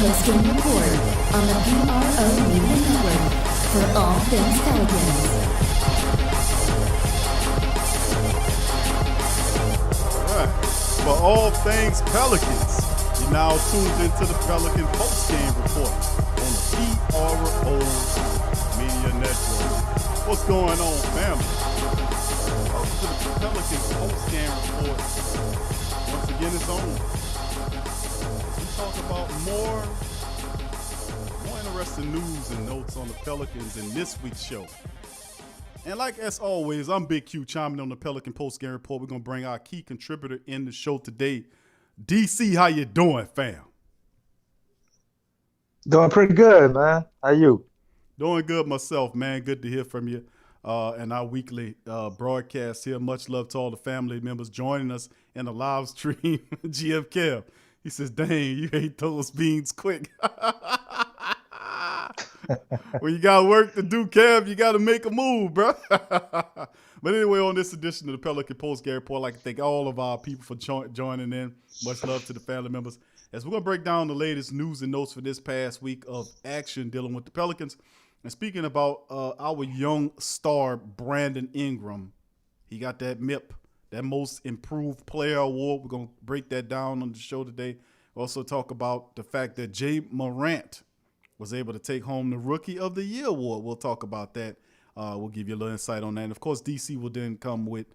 Post-game report on the PPR Media Network for all things Pelicans. All right. For all things Pelicans, you're now tuned into the Pelican post-game report on the PRO Media Network. What's going on, family? Welcome to the Pelican post-game report. Once again, it's on. We talk about more interesting news and notes on the Pelicans in this week's show. And like as always, I'm Big Q chiming on the Pelican post-game report. We're going to bring our key contributor in the show today. DC, how you doing, fam? Doing pretty good, man. How you? Doing good myself, man. Good to hear from you. And our weekly broadcast here. Much love to all the family members joining us in the live stream. GF Kev, he says, dang, you ate those beans quick. When you got work to do, Kev, you got to make a move, bro. But anyway, on this edition of the Pelican Post-Game Report, I'd like to thank all of our people for joining in. Much love to the family members. As we're going to break down the latest news and notes for this past week of action dealing with the Pelicans. And speaking about our young star, Brandon Ingram, he got that M.I.P, that Most Improved Player Award. We're going to break that down on the show today. We'll also talk about the fact that Jay Morant was able to take home the Rookie of the Year award. We'll talk about that. We'll give you a little insight on that. And, of course, DC will then come with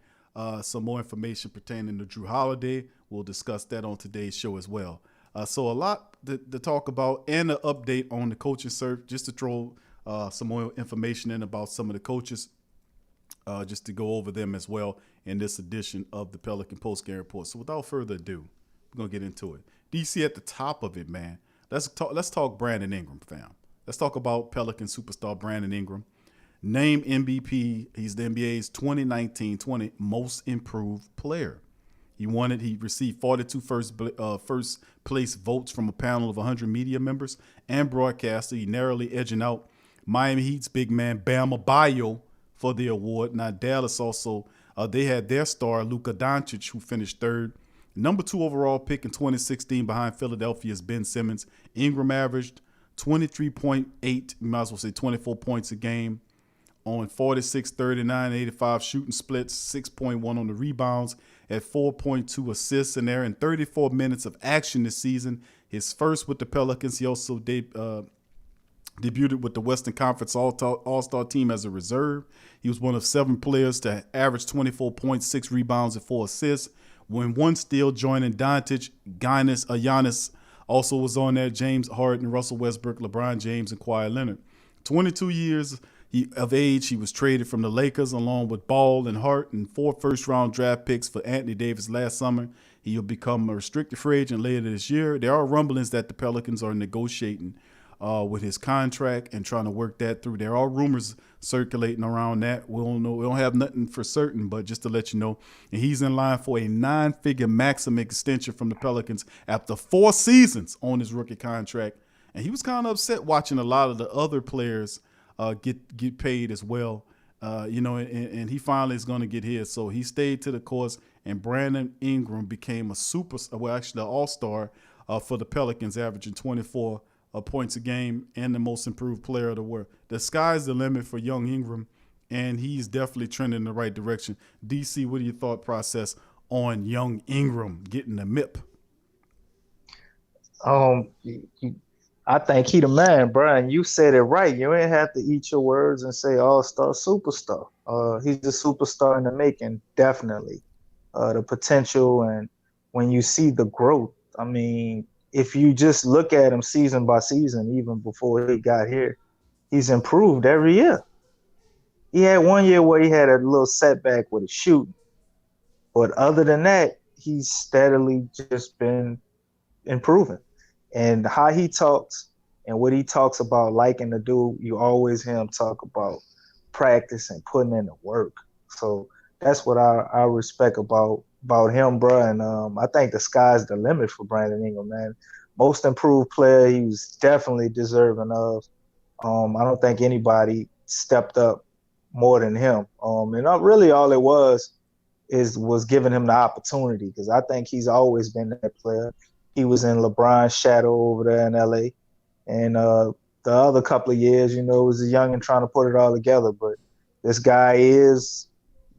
some more information pertaining to Drew Holiday. We'll discuss that on today's show as well. So a lot to talk about and an update on the coaching search, just to throw some more information in about some of the coaches, just to go over them as well in this edition of the Pelican Post-Game Report. So without further ado, we're going to get into it. DC at the top of it, man. Let's talk Brandon Ingram, fam. Let's talk about Pelican superstar Brandon Ingram. Named MVP. He's the NBA's 2019-20 Most Improved Player. He received 42 first place votes from a panel of 100 media members and broadcasters. He narrowly edging out Miami Heat's big man Bam Adebayo for the award. Now Dallas also, they had their star Luka Doncic, who finished third. Number 2 overall pick in 2016 behind Philadelphia's Ben Simmons. Ingram averaged 23.8, you might as well say 24 points a game on 46, 39, 85 shooting splits, 6.1 on the rebounds, at 4.2 assists in there, and 34 minutes of action this season. His first with the Pelicans. He also debuted with the Western Conference All-Star team as a reserve. He was one of 7 players to average 24.6 rebounds and 4 assists. When one steal, joining Doncic, Giannis also was on there, James Harden, Russell Westbrook, LeBron James, and Kawhi Leonard. 22 years of age, he was traded from the Lakers along with Ball and Hart and 4 first-round draft picks for Anthony Davis last summer. He'll become a restricted free agent later this year. There are rumblings that the Pelicans are negotiating with his contract and trying to work that through. There are rumors circulating around that. We don't know. We don't have nothing for certain, but just to let you know. And he's in line for a 9-figure maximum extension from the Pelicans after 4 seasons on his rookie contract. And he was kind of upset watching a lot of the other players get paid as well. And he finally is going to get his. So he stayed to the course, and Brandon Ingram became an all-star for the Pelicans, averaging 24 points a game and the most improved player of the world. The sky's the limit for young Ingram, and he's definitely trending in the right direction. DC, what are your thought process on young Ingram getting the M.I.P? I think he the man, Brian. You said it right. You ain't have to eat your words and say all-star, superstar. He's a superstar in the making, definitely. The potential, and when you see the growth, I mean, if you just look at him season by season, even before he got here, he's improved every year. He had one year where he had a little setback with his shooting. But other than that, he's steadily just been improving. And how he talks and what he talks about liking to do, you always hear him talk about practice and putting in the work. So that's what I respect about him, bro. And I think the sky's the limit for Brandon Ingram, man. Most improved player, he was definitely deserving of. I don't think anybody stepped up more than him. And really all it was giving him the opportunity, because I think he's always been that player. he was in LeBron's shadow over there in LA. And the other couple of years, was a youngin' trying to put it all together. But this guy is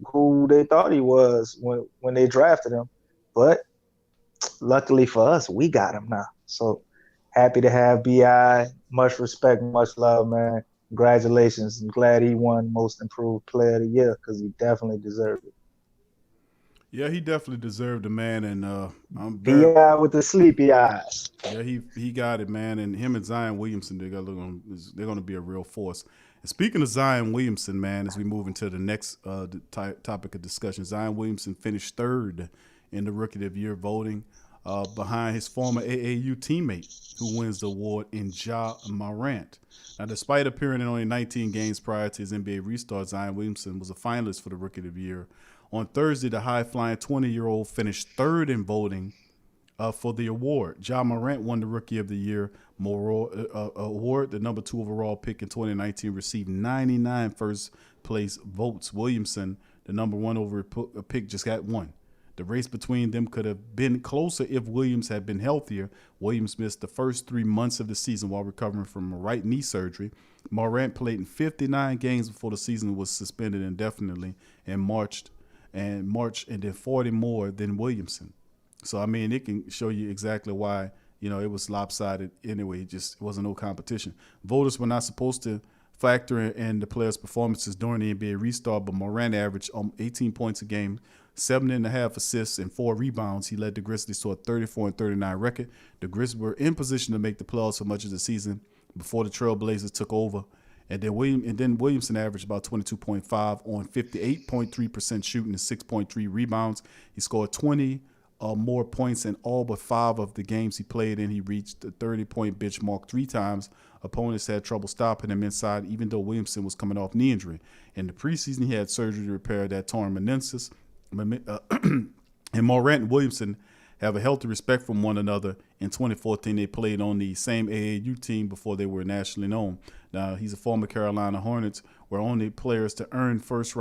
who they thought he was when they drafted him. But luckily for us, we got him now. So happy to have Bi. Much respect, much love, man. Congratulations. I'm glad he won Most Improved Player of the Year because he definitely deserved it. Yeah, he definitely deserved it, man. And I'm very Bi with the sleepy eyes. yeah, he got it, man. And him and Zion Williamson, they're gonna be a real force. And speaking of Zion Williamson, man, as we move into the next topic of discussion, Zion Williamson finished third in the Rookie of the Year voting, behind his former AAU teammate, who wins the award in Ja Morant. Now, despite appearing in only 19 games prior to his NBA restart, Zion Williamson was a finalist for the Rookie of the Year. On Thursday, the high-flying 20-year-old finished third in voting for the award. Ja Morant won the Rookie of the Year award. The number 2 overall pick in 2019 received 99 first-place votes. Williamson, the number 1 overall pick, just got 1. The race between them could have been closer if Williams had been healthier. Williams missed the first 3 months of the season while recovering from a right knee surgery. Morant played in 59 games before the season was suspended indefinitely and March, and then 40 more than Williamson. So, I mean, it can show you exactly why, it was lopsided anyway. It wasn't no competition. Voters were not supposed to factor in the players' performances during the NBA restart, but Morant averaged 18 points a game, 7.5 assists, and 4 rebounds. He led the Grizzlies to a 34-39 record. The Grizzlies were in position to make the playoffs for much of the season before the Trailblazers took over. And then Williamson averaged about 22.5 on 58.3% shooting and 6.3 rebounds. He scored 20 more points in all but 5 of the games he played in. He reached the 30-point benchmark 3 times. Opponents had trouble stopping him inside, even though Williamson was coming off knee injury. In the preseason, he had surgery to repair that torn meniscus. And Morant and Williamson have a healthy respect from one another. In 2014, they played on the same AAU team before they were nationally known. Now, he's a former Carolina Hornets, were only players to earn first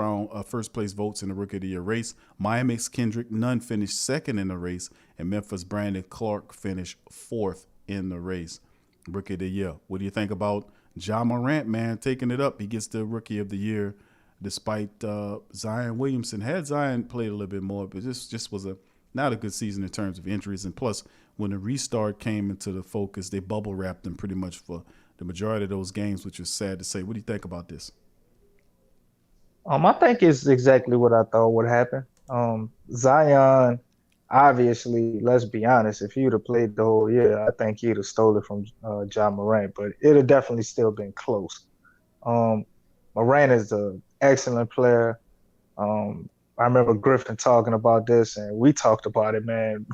place votes in the Rookie of the Year race. Miami's Kendrick Nunn finished second in the race, and Memphis' Brandon Clark finished 4th in the race. Rookie of the Year. What do you think about Ja Morant, man, taking it up? He gets the Rookie of the Year despite Zion Williamson. Had Zion played a little bit more, but this just was not a good season in terms of injuries. And plus, when the restart came into the focus, they bubble wrapped him pretty much for the majority of those games, which is sad to say. What do you think about this? I think it's exactly what I thought would happen. Zion, obviously, let's be honest, if he'd have played the whole year, I think he'd have stole it from Ja Morant, but it'd have definitely still been close. Morant is an excellent player. I remember Griffin talking about this, and we talked about it, man.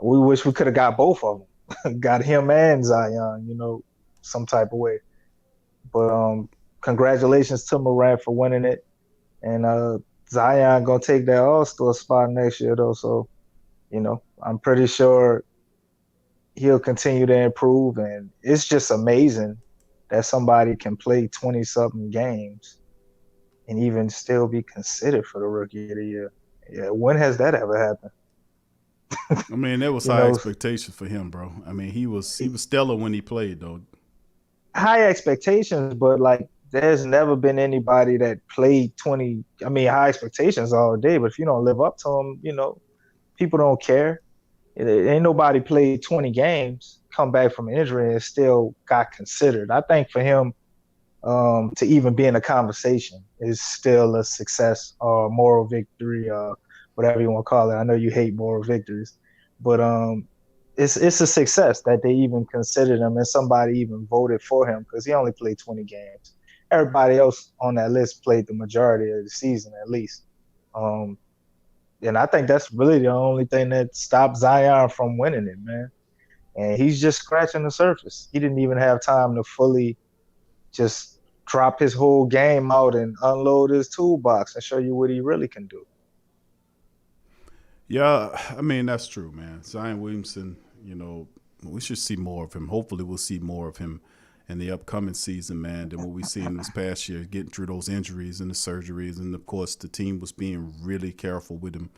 We wish we could have got both of them, got him and Zion, some type of way. But congratulations to Morant for winning it, and Zion gonna take that All-Star spot next year, though. So, I'm pretty sure he'll continue to improve, and it's just amazing that somebody can play 20-something games and even still be considered for the Rookie of the Year. Yeah, when has that ever happened? I mean, there was high expectations for him, bro. I mean, he was stellar when he played, though. High expectations, but there's never been anybody that played 20. I mean, high expectations all day, but if you don't live up to them, people don't care. Ain't nobody played 20 games, come back from an injury, and still got considered. I think for him to even be in a conversation is still a success or moral victory, whatever you want to call it. I know you hate moral victories, but it's a success that they even considered him and somebody even voted for him because he only played 20 games. Everybody else on that list played the majority of the season at least. And I think that's really the only thing that stopped Zion from winning it, man. And he's just scratching the surface. He didn't even have time to fully just drop his whole game out and unload his toolbox and show you what he really can do. Yeah, I mean, that's true, man. Zion Williamson, we should see more of him. Hopefully we'll see more of him in the upcoming season, man, than what we seen this past year, getting through those injuries and the surgeries. And, of course, the team was being really careful with him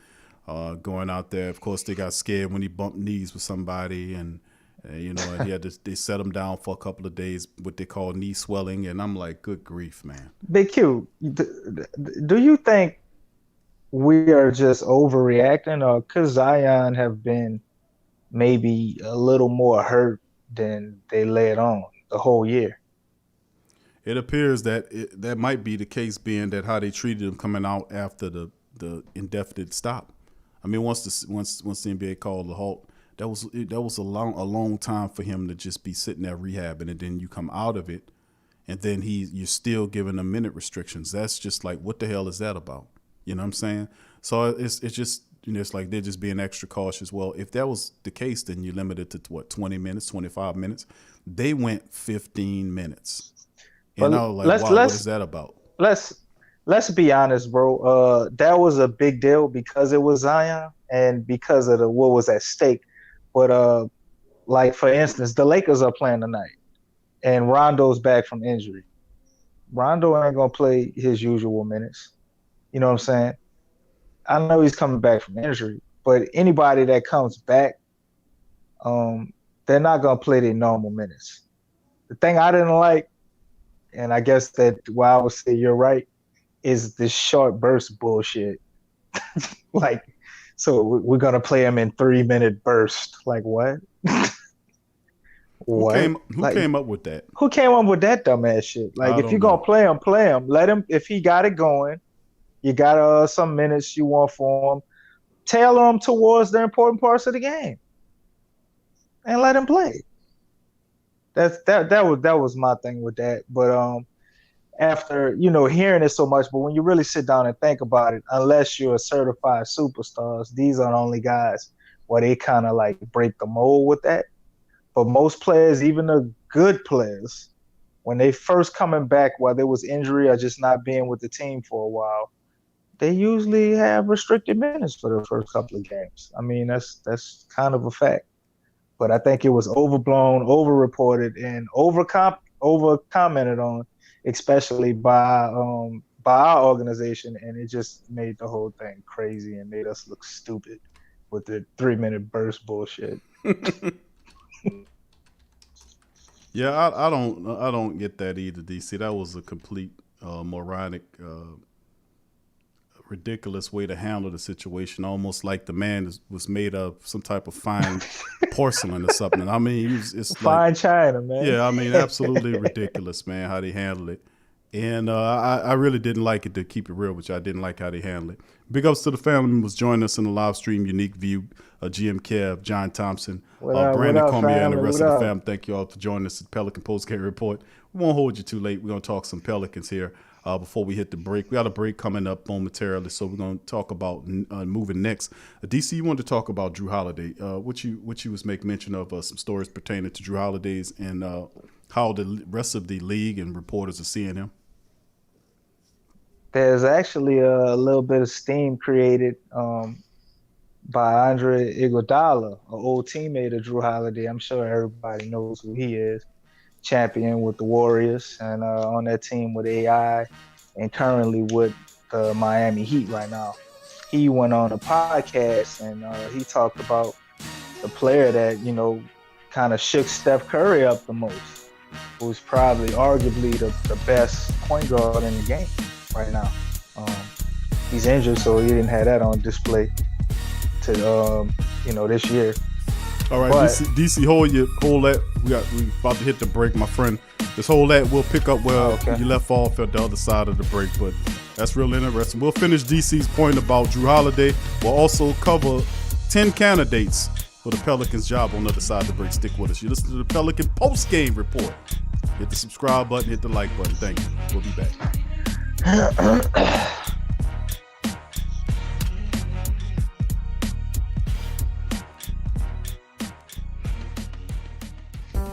going out there. Of course, they got scared when he bumped knees with somebody, and and he had to, they set him down for a couple of days, what they call knee swelling, and I'm like, good grief, man. Big Q, do you think we are just overreacting, or could Zion have been maybe a little more hurt than they let on the whole year? It appears that that might be the case, being that how they treated him coming out after the indefinite stop. I mean, once the NBA called the halt, that was a long time for him to just be sitting there rehabbing, and then you come out of it, and then you're still giving them minute restrictions. That's just like, what the hell is that about? You know what I'm saying? So it's just, it's like they're just being extra cautious. Well, if that was the case, then you limit it to what, 20 minutes, 25 minutes. They went 15 minutes. Like, wow, what is that about? Let's be honest, bro. That was a big deal because it was Zion and because of what was at stake. But like, for instance, the Lakers are playing tonight, and Rondo's back from injury. Rondo ain't gonna play his usual minutes. You know what I'm saying? I know he's coming back from injury, but anybody that comes back, they're not gonna play their normal minutes. The thing I didn't like, and I guess that why I would say you're right, is this short burst bullshit. Like, so we're gonna play him in 3-minute burst. Like, what? What? Who came up with that? Who came up with that dumbass shit? Like, if you're gonna play him, play him. Let him. If he got it going, you got some minutes you want for him. Tailor him towards the important parts of the game, and let him play. That was my thing with that. But after hearing it so much, but when you really sit down and think about it, unless you're a certified superstars, these are the only guys where they kind of like break the mold with that. But most players, even the good players, when they first coming back while there was injury or just not being with the team for a while, they usually have restricted minutes for the first couple of games. I mean, that's kind of a fact. But I think it was overblown, overreported, and over-commented on, especially by our organization, and it just made the whole thing crazy and made us look stupid with the 3-minute burst bullshit. Yeah, I don't get that either, DC. That was a complete moronic, ridiculous way to handle the situation. Almost like the man was made of some type of fine porcelain or something. I mean, it's fine like china, man. Yeah, I mean, absolutely ridiculous, man, how they handled it. And I really didn't like it, to keep it real with you. I didn't like how they handled it. Big ups to the family members joining us in the live stream. Unique View, GM Kev, John Thompson, Brandon Cormier, and the rest of the fam. Thank you all for joining us at Pelican Postgame Report. We won't hold you too late. We're going to talk some Pelicans here before we hit the break. We got a break coming up momentarily, so we're going to talk about moving next. DC, you wanted to talk about Drew Holiday. What you was making mention of some stories pertaining to Drew Holiday's and how the rest of the league and reporters are seeing him. There's actually a little bit of steam created by Andre Iguodala, an old teammate of Drew Holiday. I'm sure everybody knows who he is. Champion with the Warriors and on that team with AI, and currently with the Miami Heat right now. He went on a podcast and he talked about the player that, kind of shook Steph Curry up the most, who's probably arguably the best point guard in the game right now. He's injured, so he didn't have that on display to this year. All right, but, DC, hold that. We about to hit the break, my friend. Just hold that. We'll pick up where you left off at the other side of the break. But that's real interesting. We'll finish DC's point about Drew Holiday. We'll also cover 10 candidates for the Pelicans job on the other side of the break. Stick with us. You listen to the Pelican Post-Game Report. Hit the subscribe button, hit the like button. Thank you. We'll be back.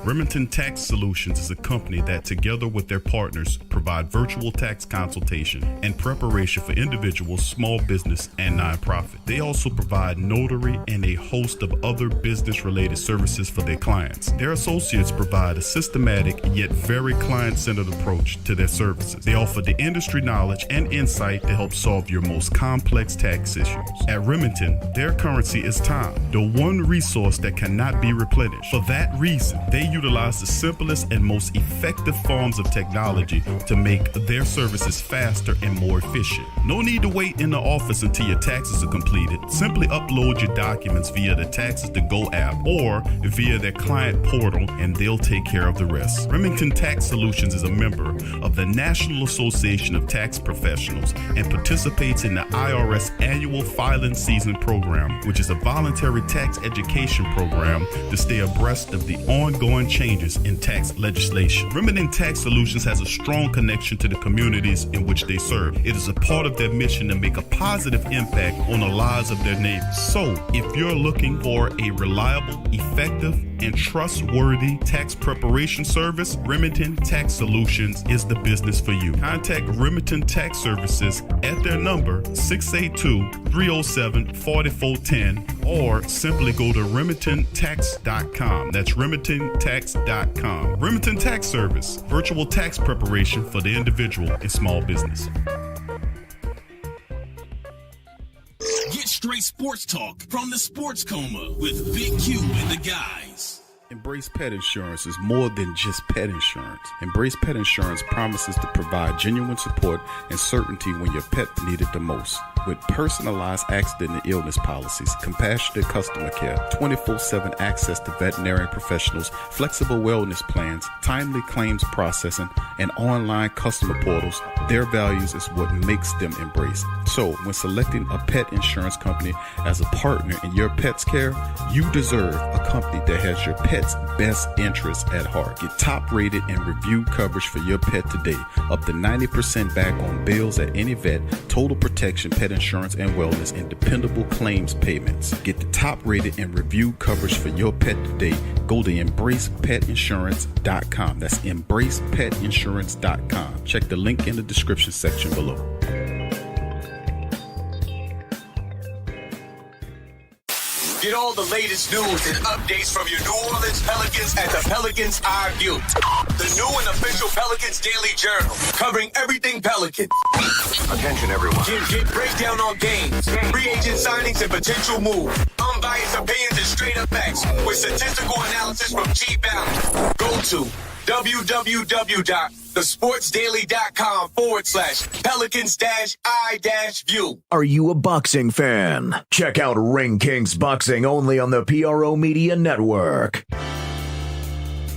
Remington Tax Solutions is a company that, together with their partners, provides provide virtual tax consultation and preparation for individuals, small business, and nonprofit. They also provide notary and a host of other business-related services for their clients. Their associates provide a systematic yet very client-centered approach to their services. They offer the industry knowledge and insight to help solve your most complex tax issues. At Remington, their currency is time, the one resource that cannot be replenished. For that reason, they utilize the simplest and most effective forms of technology to make their services faster and more efficient. No need to wait in the office until your taxes are completed. Simply upload your documents via the Taxes to Go app or via their client portal, and they'll take care of the rest. Remington Tax Solutions is a member of the National Association of Tax Professionals and participates in the IRS Annual Filing Season Program, which is a voluntary tax education program to stay abreast of the ongoing changes in tax legislation. Remington Tax Solutions has a strong connection to the communities in which they serve. It is a part of their mission to make a positive impact on the lives of their neighbors. So, if you're looking for a reliable, effective, and trustworthy tax preparation service, Remington Tax Solutions is the business for you. Contact Remington Tax Services at their number 682-307-4410 or simply go to remingtontax.com. That's remingtontax.com. Remington Tax Service, virtual tax preparation for the individual and small business. Get straight sports talk from the Sports Coma with Big Q and the guys. Embrace Pet Insurance is more than just pet insurance. Embrace Pet Insurance promises to provide genuine support and certainty when your pet needs it the most. With personalized accident and illness policies, compassionate customer care, 24/7 access to veterinary professionals, flexible wellness plans, timely claims processing, and online customer portals, their values is what makes them Embrace. So, when selecting a pet insurance company as a partner in your pet's care, you deserve a company that has your pet's best interests at heart. Get top-rated and reviewed coverage for your pet today. Up to 90% back on bills at any vet, total protection, pet insurance and wellness, and dependable claims payments. Get the top-rated and reviewed coverage for your pet today. Go to EmbracePetInsurance.com. That's EmbracePetInsurance.com. Check the link in the description section below. Get all the latest news and updates from your New Orleans Pelicans at the Pelicans View, the new and official Pelicans Daily Journal, covering everything Pelicans. Attention, everyone. Get breakdown on games, free agent signings, and potential moves. Unbiased opinions and straight up facts with statistical analysis from G Balance. Go to www.thesportsdaily.com/Pelicans-I-View. Are you a boxing fan? Check out Ring Kings Boxing only on the PRO Media Network.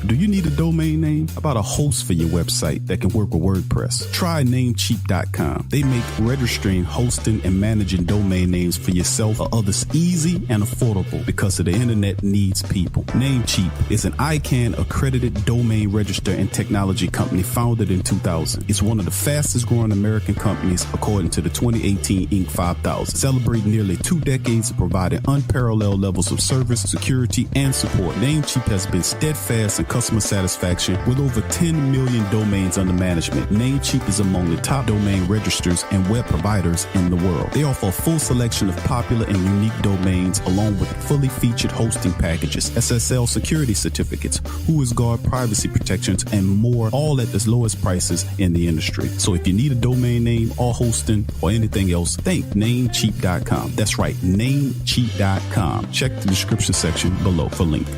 Do you need a domain name? How about a host for your website that can work with WordPress? Try Namecheap.com. They make registering, hosting, and managing domain names for yourself or others easy and affordable because the internet needs people. Namecheap is an ICANN accredited domain register and technology company founded in 2000. It's one of the fastest growing American companies according to the 2018 Inc. 5000, celebrating nearly 2 decades of providing unparalleled levels of service, security, and support. Namecheap has been steadfast in customer satisfaction with over 10 million domains under management. Namecheap is among the top domain registrars and web providers in the world. They offer a full selection of popular and unique domains along with fully featured hosting packages, SSL security certificates, WhoisGuard privacy protections, and more, all at the lowest prices in the industry. So if you need a domain name or hosting or anything else, think Namecheap.com. That's right, Namecheap.com. Check the description section below for link.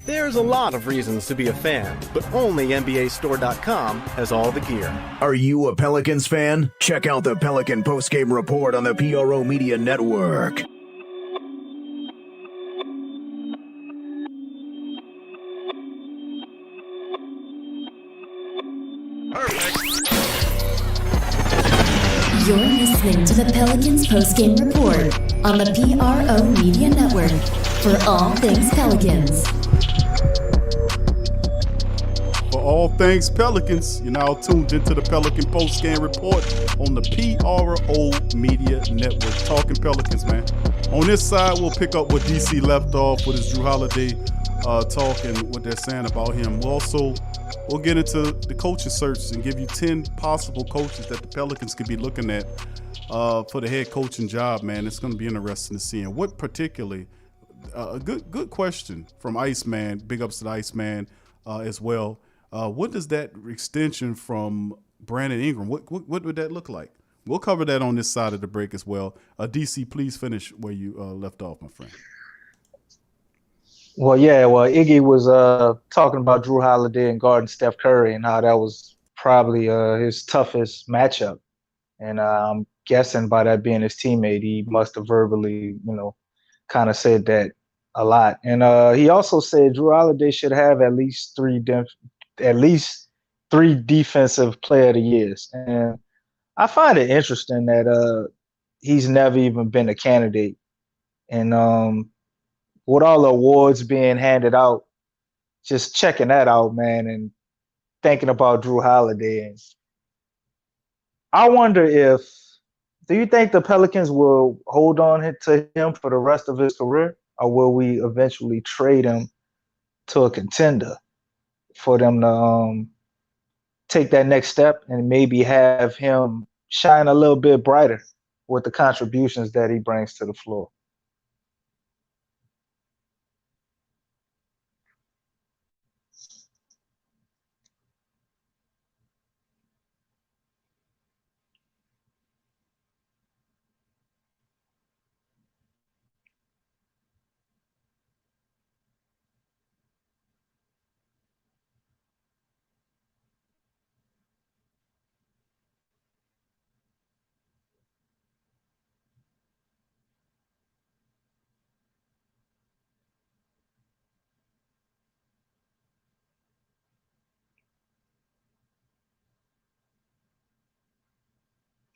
There's a lot of reasons to be a fan, but only NBAstore.com has all the gear. Are you a Pelicans fan? Check out the Pelican postgame report on the PRO Media Network. You're listening to the Pelicans postgame report on the PRO Media Network for all things Pelicans. For all things Pelicans, you're now tuned into the Pelican postgame report on the PRO Media Network. Talking Pelicans, man. On this side, we'll pick up where DC left off with his Drew Holiday talking what they're saying about him. We'll also we'll get into the coaching search and give you 10 possible coaches that the Pelicans could be looking at for the head coaching job, man. It's going to be interesting to see. And what particularly, a good question from Iceman, big ups to the Iceman as well. What does that extension from Brandon Ingram, what would that look like? We'll cover that on this side of the break as well. DC, please finish where you left off, my friend. Well, yeah, Iggy was talking about Drew Holiday and guarding Steph Curry and how that was probably his toughest matchup. And I'm guessing by that being his teammate, he must have verbally, kind of said that a lot. And he also said Drew Holiday should have at least three defensive player of the years. And I find it interesting that he's never even been a candidate. And with all the awards being handed out, just checking that out, man, and thinking about Drew Holiday. And I wonder do you think the Pelicans will hold on to him for the rest of his career, or will we eventually trade him to a contender for them to take that next step and maybe have him shine a little bit brighter with the contributions that he brings to the floor?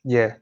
Yeah.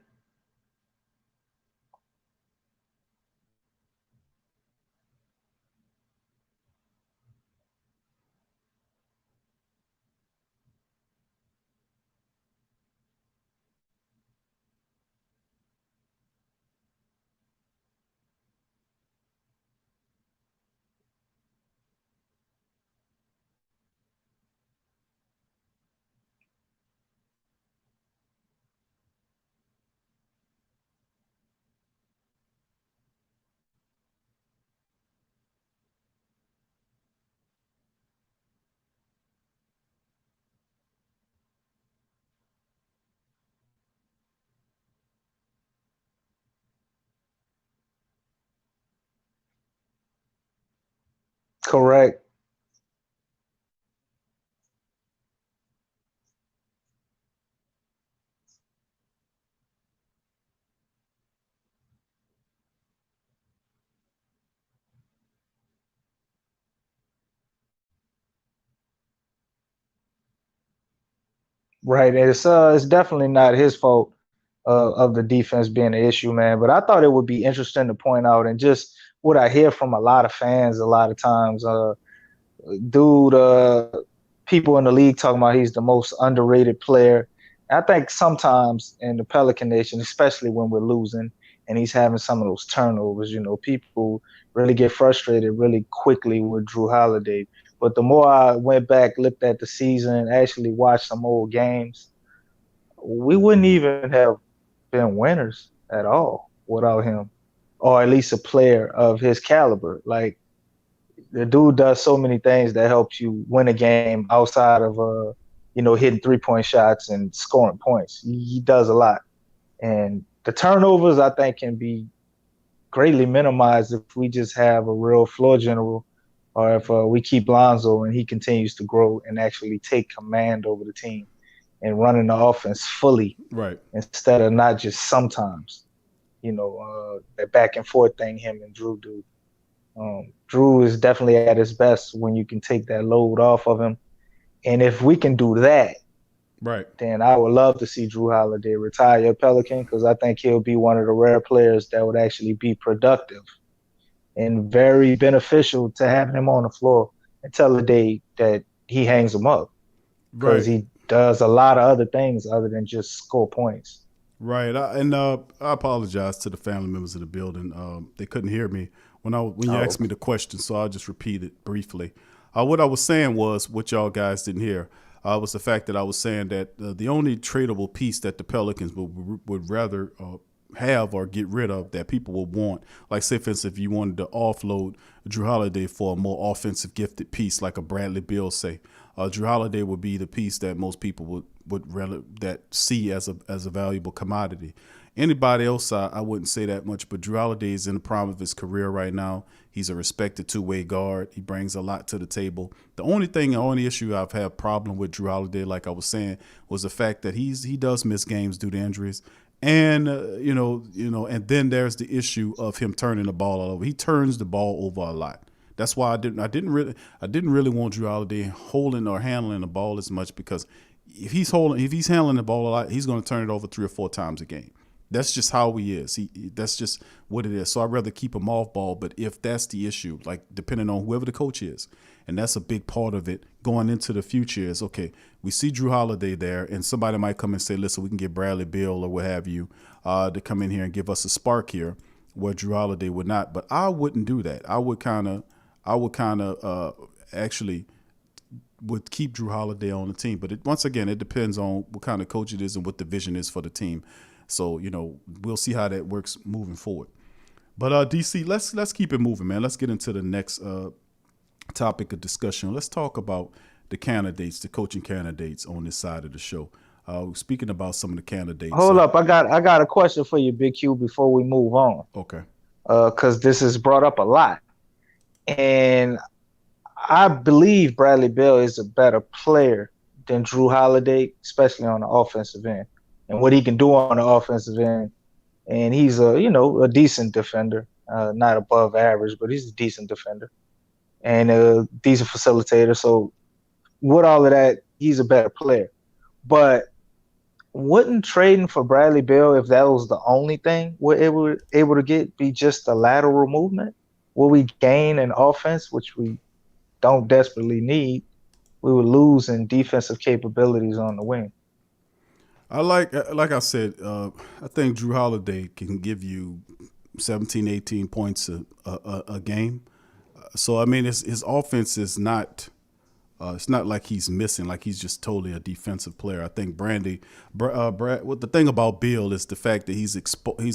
Correct. Right. It's definitely not his fault of the defense being an issue, man. But I thought it would be interesting to point out, and just what I hear from a lot of fans a lot of times, dude, people in the league talking about he's the most underrated player. I think sometimes in the Pelican Nation, especially when we're losing and he's having some of those turnovers, people really get frustrated really quickly with Drew Holiday. But the more I went back, looked at the season, actually watched some old games, we wouldn't even have been winners at all without him, or at least a player of his caliber. Like, the dude does so many things that helps you win a game outside of hitting 3-point shots and scoring points. He does a lot. And the turnovers, I think, can be greatly minimized if we just have a real floor general, or if we keep Lonzo and he continues to grow and actually take command over the team and running the offense fully, right, instead of not just sometimes, that back and forth thing him and Drew do. Drew is definitely at his best when you can take that load off of him. And if we can do that, right, then I would love to see Drew Holiday retire a Pelican, because I think he'll be one of the rare players that would actually be productive and very beneficial to have him on the floor until the day that he hangs him up, because he does a lot of other things other than just score points. Right. I apologize to the family members of the building. They couldn't hear me when you asked me the question, so I'll just repeat it briefly. What I was saying was, what y'all guys didn't hear, was the fact that I was saying that the only tradable piece that the Pelicans would rather have or get rid of that people would want, like say for instance, if you wanted to offload Drew Holiday for a more offensive gifted piece, like a Bradley Beal, say, Drew Holiday would be the piece that most people would rather that see as a valuable commodity. Anybody else, I wouldn't say that much, but Drew Holiday is in the prime of his career right now. He's a respected two-way guard. He brings a lot to the table. The only issue I've had problem with Drew Holiday, like I was saying, was the fact that he does miss games due to injuries. And and then there's the issue of him turning the ball all over. He turns the ball over a lot. That's why I didn't really want Drew Holiday holding or handling the ball as much, because if he's handling the ball a lot, he's going to turn it over 3 or 4 times a game. That's just how he is. That's just what it is. So I'd rather keep him off ball. But if that's the issue, like depending on whoever the coach is, and that's a big part of it going into the future is, okay, we see Drew Holiday there, and somebody might come and say, listen, we can get Bradley Beal or what have you to come in here and give us a spark here, where Drew Holiday would not. But I wouldn't do that. I would actually would keep Drew Holiday on the team. But once again, it depends on what kind of coach it is and what the vision is for the team. So, we'll see how that works moving forward. But DC, let's keep it moving, man. Let's get into the next topic of discussion. Let's talk about the coaching candidates on this side of the show. Speaking about some of the candidates. Hold up, I got a question for you, Big Q, before we move on. Okay. Because this is brought up a lot, and I believe Bradley Beal is a better player than Drew Holiday, especially on the offensive end, and what he can do on the offensive end. And he's a decent defender, not above average, but he's a decent defender and a decent facilitator. So with all of that, he's a better player. But wouldn't trading for Bradley Beal, if that was the only thing we're able to get, be just a lateral movement? Will we gain in offense, which we don't desperately need? We would lose in defensive capabilities on the wing. I like I said, I think Drew Holiday can give you 17, 18 points a game. So, I mean, his offense is not it's not like he's missing, like he's just totally a defensive player. I think Brad, the thing about Beal is the fact that he's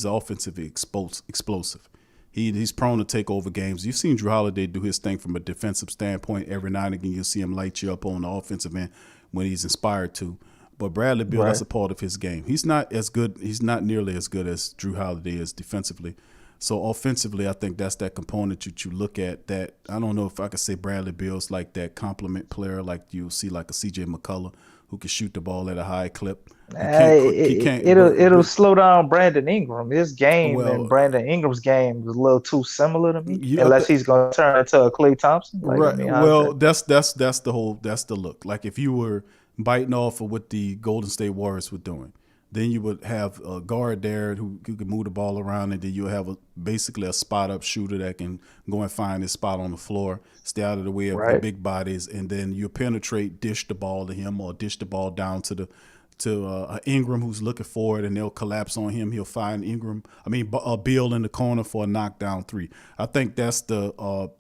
offensively explosive. He's prone to take over games. You've seen Drew Holiday do his thing from a defensive standpoint. Every now and again, you'll see him light you up on the offensive end when he's inspired to. But Bradley Beal, that's a part of his game. He's not as good. He's not nearly as good as Drew Holiday is defensively. So offensively, I think that's that component that you look at. That I don't know if I could say Bradley Beal's like that complement player, like you'll see like a C.J. McCullough who can shoot the ball at a high clip. It'll slow down Brandon Ingram. His game and Brandon Ingram's game is a little too similar to me. Unless he's going to turn into a Klay Thompson. Right. That's the look. Like if you were biting off of what the Golden State Warriors were doing, then you would have a guard there who could move the ball around, and then you'll have basically a spot-up shooter that can go and find his spot on the floor, stay out of the way of the big bodies, and then you penetrate, dish the ball to him, or dish the ball down to Ingram who's looking for it, and they'll collapse on him. He'll find Beal in the corner for a knockdown three. I think that's the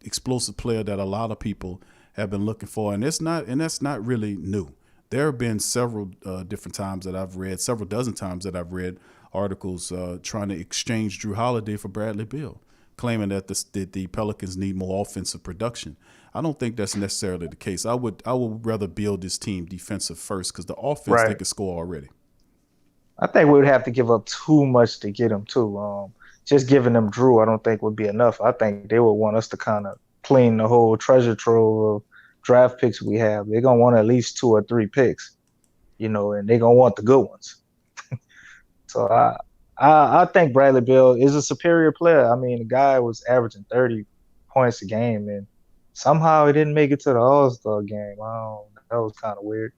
explosive player that a lot of people have been looking for, and that's not really new. There have been several different times that I've read, several dozen times that I've read articles trying to exchange Drew Holiday for Bradley Beal, claiming that the Pelicans need more offensive production. I don't think that's necessarily the case. I would rather build this team defensive first, because the offense they can score already. I think we would have to give up too much to get him too. Just giving them Drew, I don't think would be enough. I think they would want us to kind of clean the whole treasure trove of draft picks we have. They're gonna want at least 2 or 3 picks, and they're gonna want the good ones. So I think Bradley Beal is a superior player. I mean, the guy was averaging 30 points a game, and somehow he didn't make it to the All-Star game. That was kind of weird.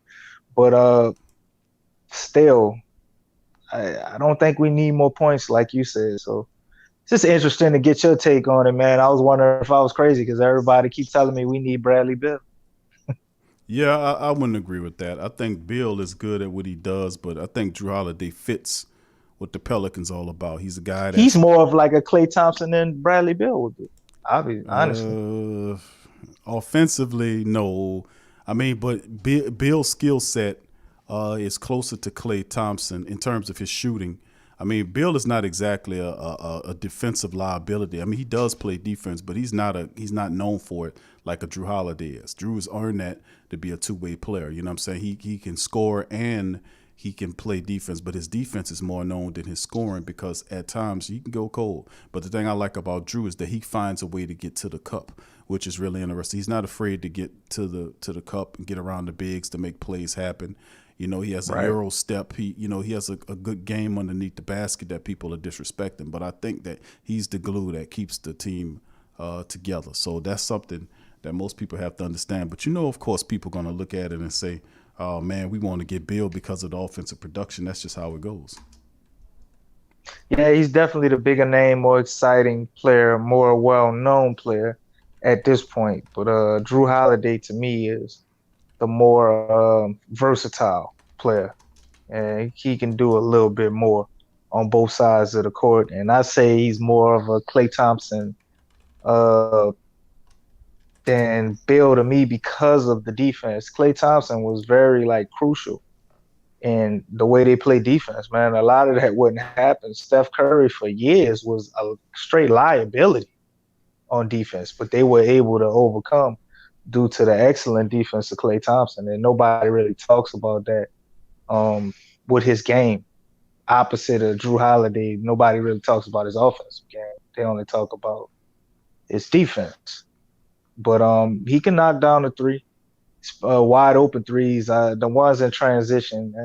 But still, I don't think we need more points, like you said. So it's just interesting to get your take on it, man. I was wondering if I was crazy, because everybody keeps telling me we need Bradley Beal. Yeah, I wouldn't agree with that. I think Beal is good at what he does, but I think Drew Holiday fits what the Pelicans all about. He's a guy that he's more of like a Klay Thompson than Bradley Beal would be. Honestly, Offensively, no. I mean, but Bill's skill set is closer to Klay Thompson in terms of his shooting. I mean, Bill is not exactly a defensive liability. I mean, he does play defense, but he's not known for it like a Drew Holiday is. Drew has earned that to be a two-way player. You know what I'm saying? He can score and he can play defense, but his defense is more known than his scoring because at times he can go cold. But the thing I like about Drew is that he finds a way to get to the cup, which is really interesting. He's not afraid to get to the cup and get around the bigs to make plays happen. You know, he has a Euro step. He has a good game underneath the basket that people are disrespecting. But I think that he's the glue that keeps the team together. So that's something that most people have to understand. But, of course, people are going to look at it and say, oh, man, we want to get Bill because of the offensive production. That's just how it goes. Yeah, he's definitely the bigger name, more exciting player, more well-known player at this point. But Drew Holiday, to me, is the more versatile player. And he can do a little bit more on both sides of the court. And I say he's more of a Klay Thompson than Bill to me because of the defense. Klay Thompson was very crucial in the way they play defense, man. A lot of that wouldn't happen. Steph Curry for years was a straight liability on defense, but they were able to overcome due to the excellent defense of Klay Thompson. And nobody really talks about that with his game. Opposite of Drew Holiday, nobody really talks about his offensive game. They only talk about his defense. But he can knock down the three, wide open threes. The ones in transition,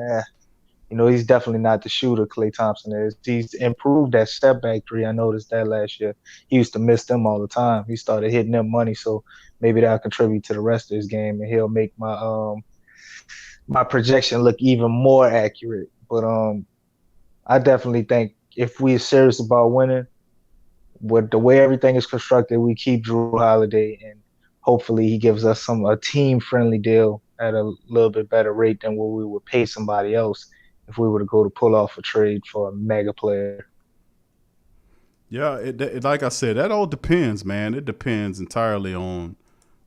he's definitely not the shooter Klay Thompson is. He's improved that step back three. I noticed that last year. He used to miss them all the time. He started hitting them money, so maybe that'll contribute to the rest of his game, and he'll make my my projection look even more accurate. But I definitely think if we're serious about winning, with the way everything is constructed, we keep Drew Holiday, and hopefully he gives us a team-friendly deal at a little bit better rate than what we would pay somebody else if we were to go to pull off a trade for a mega player. Yeah, like I said, that all depends, man. It depends entirely on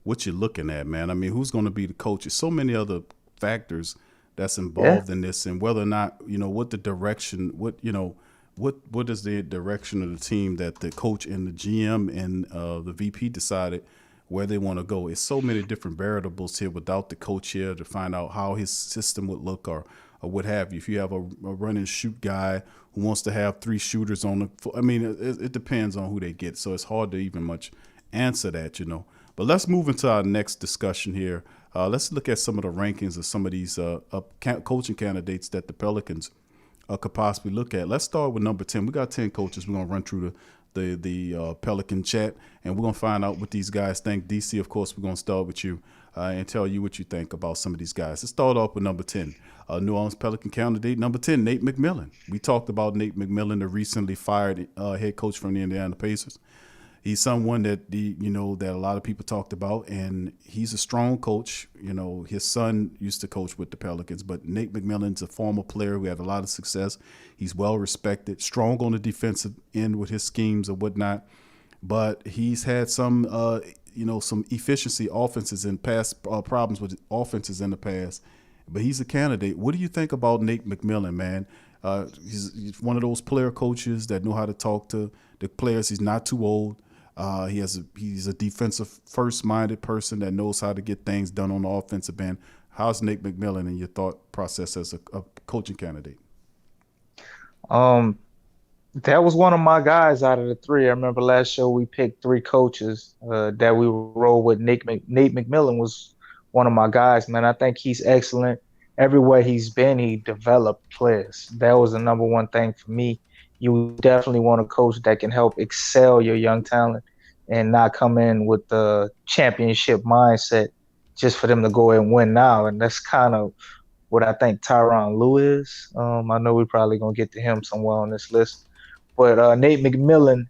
what you're looking at, man. I mean, who's going to be the coach? There's so many other factors that's involved in this, and whether or not, what the direction, what is the direction of the team that the coach and the GM and the VP decided where they want to go. It's so many different variables here without the coach here to find out how his system would look or what have you. If you have a run and shoot guy who wants to have three shooters on it depends on who they get. So it's hard to even much answer that, But let's move into our next discussion here. Let's look at some of the rankings of some of these coaching candidates that the Pelicans could possibly look at. Let's start with number 10. We got 10 coaches. We're going to run through the Pelican chat, and we're going to find out what these guys think. DC, of course, we're going to start with you and tell you what you think about some of these guys. Let's start off with number 10, New Orleans Pelican candidate. Number 10, Nate McMillan. We talked about Nate McMillan, the recently fired head coach from the Indiana Pacers. He's someone that that a lot of people talked about, and he's a strong coach. His son used to coach with the Pelicans, but Nate McMillan's a former player who had a lot of success. He's well respected, strong on the defensive end with his schemes and whatnot. But he's had some efficiency offenses and past problems with offenses in the past. But he's a candidate. What do you think about Nate McMillan, man? He's one of those player coaches that know how to talk to the players. He's not too old. He's a defensive first-minded person that knows how to get things done on the offensive end. How's Nate McMillan in your thought process as a coaching candidate? That was one of my guys out of the three. I remember last show we picked three coaches that we rolled with. Nate McMillan was one of my guys, man. I think he's excellent. Everywhere he's been, he developed players. That was the number one thing for me. You definitely want a coach that can help excel your young talent and not come in with the championship mindset just for them to go and win now. And that's kind of what I think Tyronn Lue is. I know we're probably going to get to him somewhere on this list. But Nate McMillan,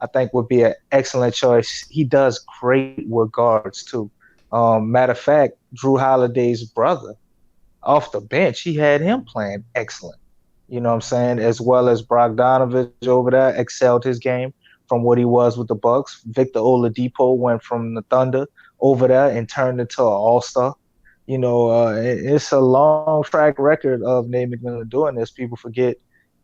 I think, would be an excellent choice. He does great with guards, too. Matter of fact, Drew Holiday's brother, off the bench, he had him playing excellent. You know what I'm saying? As well as Bogdanovich over there excelled his game from what he was with the Bucks. Victor Oladipo went from the Thunder over there and turned into an all-star. It's a long track record of Nate McMillan doing this. People forget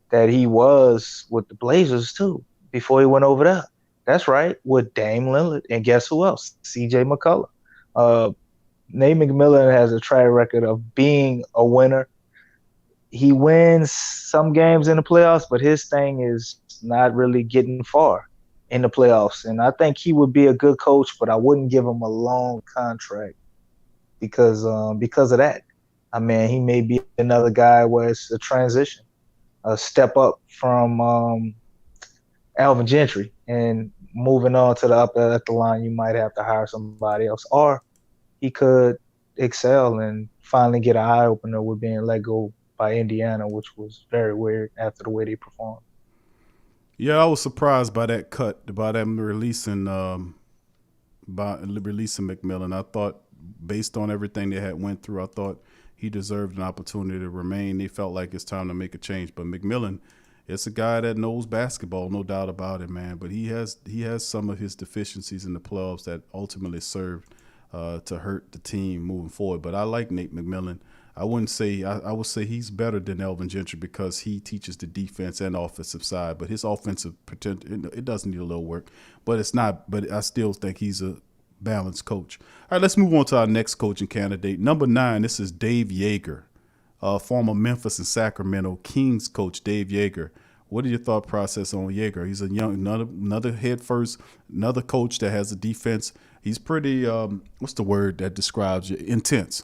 that he was with the Blazers too before he went over there. That's right, with Dame Lillard. And guess who else? CJ McCullough. Uh, Nate McMillan has a track record of being a winner. He wins some games in the playoffs, but his thing is not really getting far in the playoffs. And I think he would be a good coach, but I wouldn't give him a long contract because of that. I mean, he may be another guy where it's a transition, a step up from Alvin Gentry, and moving on to the upper at the line, you might have to hire somebody else, or he could excel and finally get an eye opener with being let go by Indiana, which was very weird after the way they performed. Yeah, I was surprised by that cut, by them releasing McMillan. I thought, based on everything they had went through, I thought he deserved an opportunity to remain. They felt like it's time to make a change. But McMillan, it's a guy that knows basketball, no doubt about it, man. But he has some of his deficiencies in the playoffs that ultimately served to hurt the team moving forward. But I like Nate McMillan. I wouldn't say I would say he's better than Alvin Gentry because he teaches the defense and offensive side. But his offensive potential, it does need a little work. But it's not. But I still think he's a balanced coach. All right, let's move on to our next coaching candidate. Number 9, this is Dave Yeager, former Memphis and Sacramento Kings coach Dave Yeager. What is your thought process on Yeager? He's a young, another head first, another coach that has a defense. He's pretty, what's the word that describes you? Intense.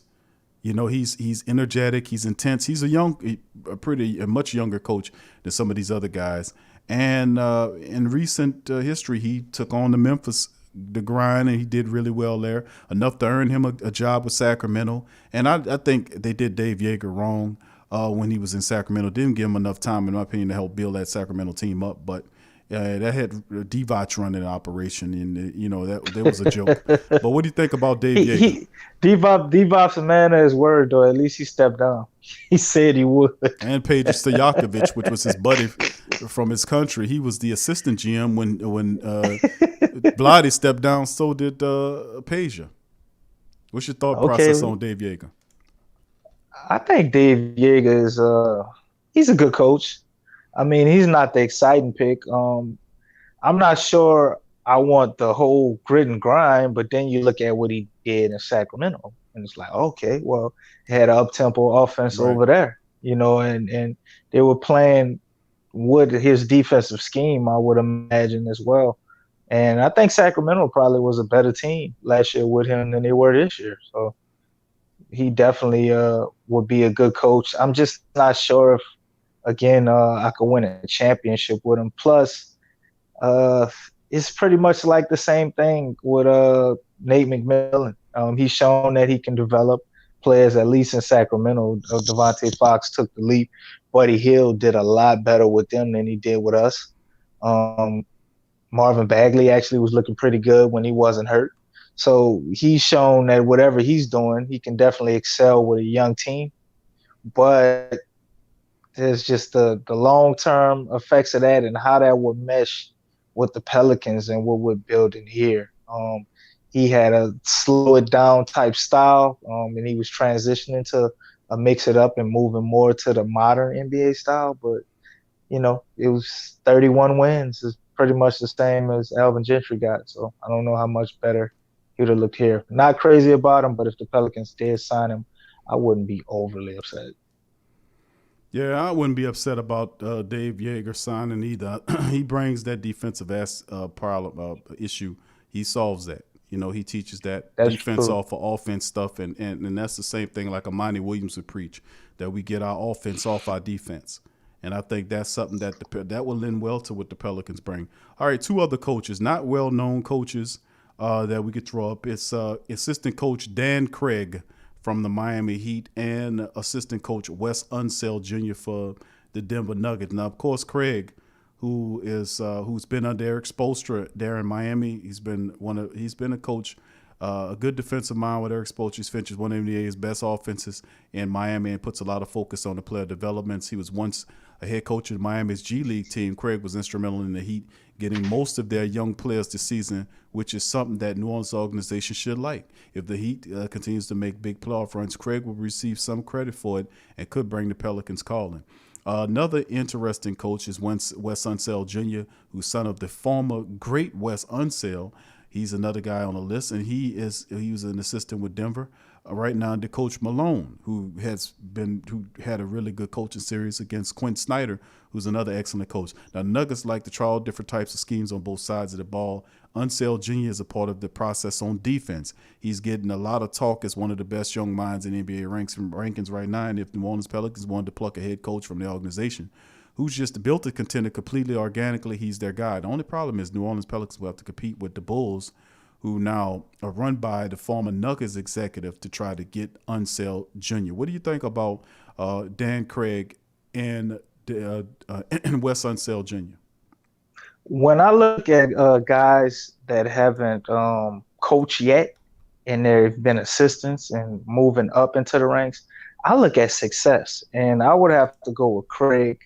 You know, he's energetic, he's intense. He's a much younger coach than some of these other guys. And in recent history, he took on the grind, and he did really well there, enough to earn him a job with Sacramento. And I think they did Dave Yeager wrong when he was in Sacramento. Didn't give him enough time, in my opinion, to help build that Sacramento team up. But that had Divac running the operation, and that was a joke. But what do you think about Dave Yeager? Divac's a man of his word, though. At least he stepped down. He said he would. And Peja Stojakovic, which was his buddy from his country. He was the assistant GM when Vlade stepped down. So did Peja. What's your thought process on Dave Yeager? I think Dave Yeager is he's a good coach. I mean, he's not the exciting pick. I'm not sure I want the whole grit and grind, but then you look at what he did in Sacramento, and it's like, okay, well, he had an up-tempo offense over there, and they were playing with his defensive scheme, I would imagine, as well. And I think Sacramento probably was a better team last year with him than they were this year. So he definitely would be a good coach. I'm just not sure if, again, I could win a championship with him. Plus, it's pretty much like the same thing with Nate McMillan. He's shown that he can develop players, at least in Sacramento. Devontae Fox took the leap. Buddy Hield did a lot better with them than he did with us. Marvin Bagley actually was looking pretty good when he wasn't hurt. So he's shown that whatever he's doing, he can definitely excel with a young team. But there's just the long-term effects of that and how that would mesh with the Pelicans and what we're building here. He had a slow it down type style, and he was transitioning to a mix it up and moving more to the modern NBA style. But, it was 31 wins. It's pretty much the same as Alvin Gentry got. So I don't know how much better he would have looked here. Not crazy about him, but if the Pelicans did sign him, I wouldn't be overly upset. Yeah, I wouldn't be upset about Dave Yeager signing either. He brings that defensive issue. He solves that. He teaches that that's defense true. off of offense stuff, and that's the same thing like Imani Williams would preach, that we get our offense off our defense. And I think that's something that will lend well to what the Pelicans bring. All right, 2 other coaches, not well-known coaches that we could throw up. It's assistant coach Dan Craig from the Miami Heat and assistant coach Wes Unseld Jr. for the Denver Nuggets. Now, of course, Craig, who's been under Eric Spoelstra there in Miami, he's been a coach A good defensive mind with Eric Spoelstra's finishes one of the NBA's best offenses in Miami and puts a lot of focus on the player developments. He was once a head coach of Miami's G League team. Craig was instrumental in the Heat getting most of their young players this season, which is something that New Orleans organization should like. If the Heat continues to make big playoff runs, Craig will receive some credit for it and could bring the Pelicans calling. Another interesting coach is Wes Unseld Jr., who's son of the former great Wes Unseld. He's another guy on the list, and he was an assistant with Denver. Right now under Coach Malone, who had a really good coaching series against Quinn Snyder, who's another excellent coach. Now, Nuggets like to try all different types of schemes on both sides of the ball. Unseld Jr. is a part of the process on defense. He's getting a lot of talk as one of the best young minds in NBA rankings right now, and if New Orleans Pelicans wanted to pluck a head coach from the organization who's just built a contender completely organically, he's their guy. The only problem is New Orleans Pelicans will have to compete with the Bulls, who now are run by the former Nuggets executive to try to get Unseld Jr. What do you think about Dan Craig and Wes Unseld Jr.? When I look at guys that haven't coached yet and they've been assistants and moving up into the ranks, I look at success. And I would have to go with Craig.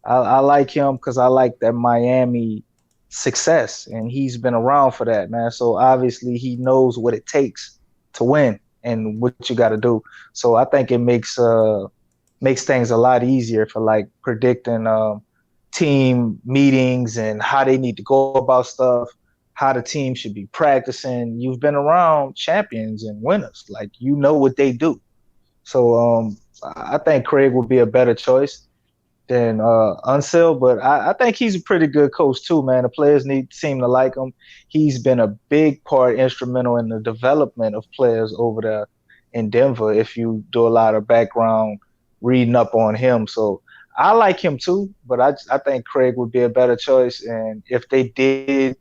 I like him because I like that Miami success, and he's been around for that, man. So obviously he knows what it takes to win and what you got to do. So I think it makes things a lot easier for like predicting team meetings and how they need to go about stuff, how the team should be practicing. You've been around champions and winners, like you know what they do. So I think Craig would be a better choice than Unseld, but I think he's a pretty good coach too, man. The players seem to like him. He's been a big part, instrumental in the development of players over there in Denver, if you do a lot of background reading up on him. So I like him too, but I think Craig would be a better choice. And if they did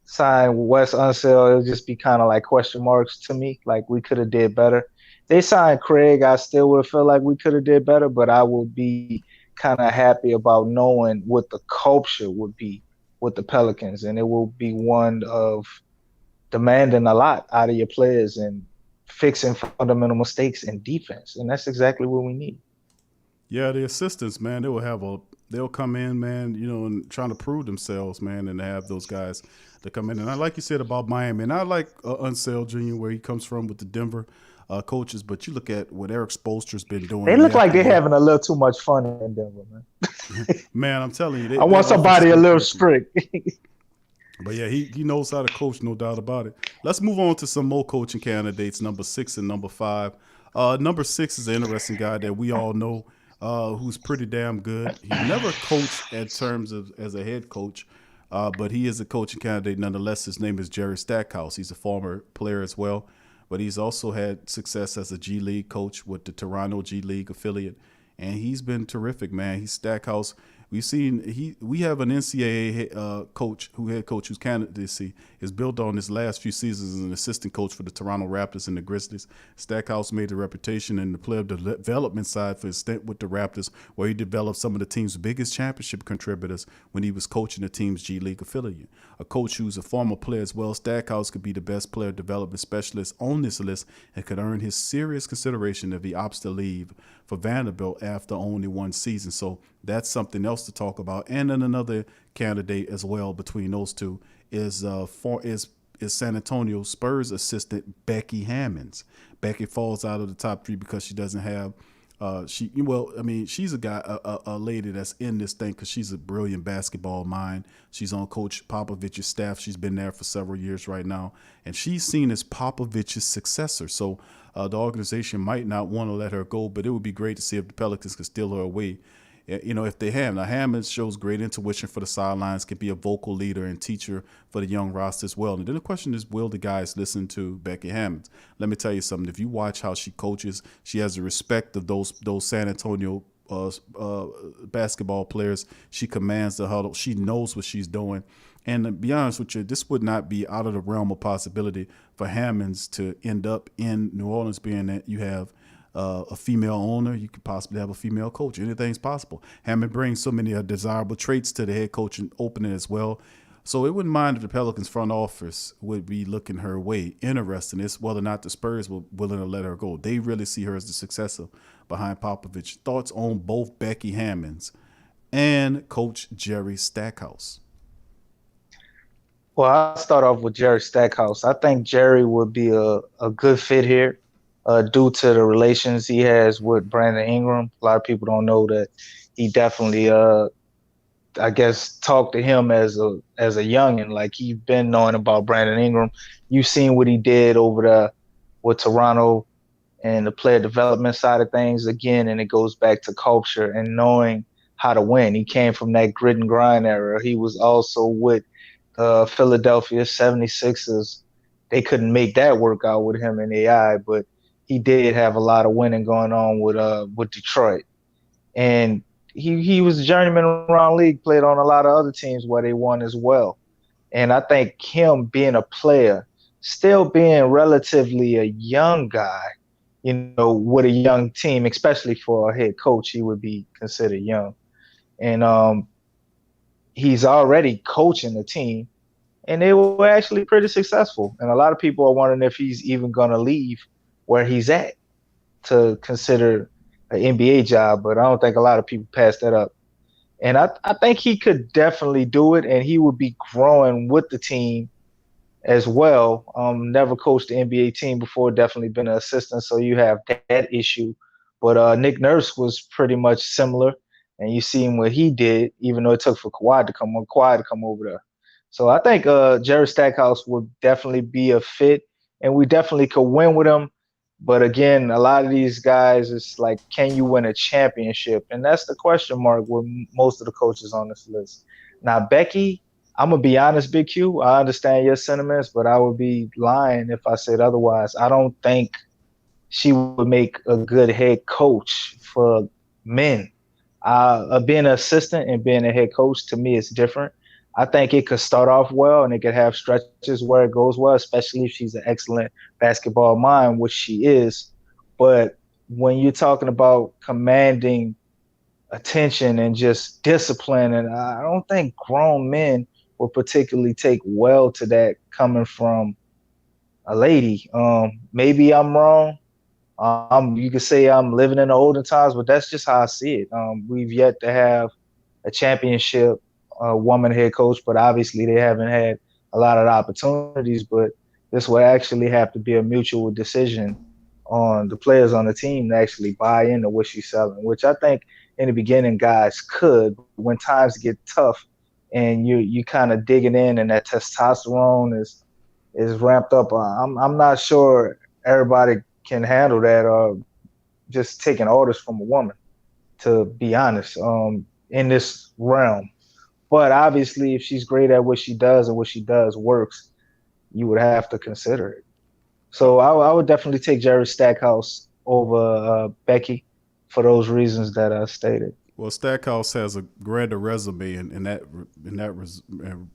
sign Wes Unseld, it'll just be kind of like question marks to me, like we could have did better. They signed Craig, I still would feel like we could have did better, but I would be kind of happy about knowing what the culture would be with the Pelicans, and it will be one of demanding a lot out of your players and fixing fundamental mistakes in defense, and that's exactly what we need. Yeah, the assistants, man, they'll come in, man, and trying to prove themselves, man, and have those guys to come in. And I like you said about Miami, and I like Unseld Jr., where he comes from with the Denver coaches, but you look at what Eric Spoelstra's been doing. They look like they're having a little too much fun in Denver, man. Man, I'm telling you. I want somebody a little strict. But yeah, he knows how to coach, no doubt about it. Let's move on to some more coaching candidates, number 6 and number 5. Number 6 is an interesting guy that we all know, who's pretty damn good. He never coached in terms of as a head coach, but he is a coaching candidate nonetheless. His name is Jerry Stackhouse. He's a former player as well, but he's also had success as a G League coach with the Toronto G League affiliate, and he's been terrific, man. He's Stackhouse. We have an NCAA head coach whose candidacy is built on his last few seasons as an assistant coach for the Toronto Raptors and the Grizzlies. Stackhouse made a reputation in the player development side for his stint with the Raptors, where he developed some of the team's biggest championship contributors when he was coaching the team's G League affiliate. A coach who's a former player as well, Stackhouse could be the best player development specialist on this list and could earn his serious consideration if he opts to leave for Vanderbilt after only one season. So that's something else to talk about. And then another candidate as well between those two is San Antonio Spurs assistant Becky Hammonds. Becky falls out of the top 3 because she doesn't have she's a lady that's in this thing because she's a brilliant basketball mind. She's on Coach Popovich's staff. She's been there for several years right now, and she's seen as Popovich's successor. So the organization might not want to let her go, but it would be great to see if the Pelicans could steal her away. If they have. Now, Hammond shows great intuition for the sidelines, can be a vocal leader and teacher for the young roster as well. And then the question is, will the guys listen to Becky Hammond? Let me tell you something. If you watch how she coaches, she has the respect of those San Antonio basketball players. She commands the huddle. She knows what she's doing. And to be honest with you, this would not be out of the realm of possibility for Hammonds to end up in New Orleans, being that you have a female owner, you could possibly have a female coach. Anything's possible. Hammond brings so many desirable traits to the head coaching opening as well. So it wouldn't mind if the Pelicans front office would be looking her way. Interesting is whether or not the Spurs were willing to let her go. They really see her as the successor behind Popovich. Thoughts on both Becky Hammonds and Coach Jerry Stackhouse? Well, I'll start off with Jerry Stackhouse. I think Jerry would be a good fit here due to the relations he has with Brandon Ingram. A lot of people don't know that he definitely I guess talked to him as a youngin, like he's been knowing about Brandon Ingram. You've seen what he did over there with Toronto and the player development side of things again, and it goes back to culture and knowing how to win. He came from that grit and grind era. He was also with Philadelphia 76ers. They couldn't make that work out with him and AI, but he did have a lot of winning going on with Detroit. And he was a journeyman around the league, played on a lot of other teams where they won as well. And I think him being a player, still being relatively a young guy, with a young team, especially for a head coach, he would be considered young. And he's already coaching the team, and they were actually pretty successful. And a lot of people are wondering if he's even going to leave where he's at to consider an NBA job, but I don't think a lot of people pass that up. And I think he could definitely do it, and he would be growing with the team as well. Never coached the NBA team before, definitely been an assistant, so you have that issue. But Nick Nurse was pretty much similar, and you seen what he did, even though it took for Kawhi to come over there. So I think Jerry Stackhouse would definitely be a fit, and we definitely could win with him. But again, a lot of these guys, it's like, can you win a championship? And that's the question mark with most of the coaches on this list. Now, Becky, I'm going to be honest, Big Q. I understand your sentiments, but I would be lying if I said otherwise. I don't think she would make a good head coach for men. Being an assistant and being a head coach, to me, is different. I think it could start off well and it could have stretches where it goes well, especially if she's an excellent basketball mind, which she is. But when you're talking about commanding attention and just discipline, and I don't think grown men will particularly take well to that coming from a lady. Maybe I'm wrong. You could say I'm living in the olden times, but that's just how I see it. We've yet to have a championship woman head coach, but obviously they haven't had a lot of opportunities. But this will actually have to be a mutual decision on the players on the team to actually buy into what she's selling, which I think in the beginning guys could. When times get tough and you kind of digging in and that testosterone is ramped up, I'm not sure everybody can handle that or just taking orders from a woman, to be honest, in this realm. But obviously, if she's great at what she does and what she does works, you would have to consider it. So I would definitely take Jerry Stackhouse over Becky for those reasons that I stated. Well, Stackhouse has a greater resume in that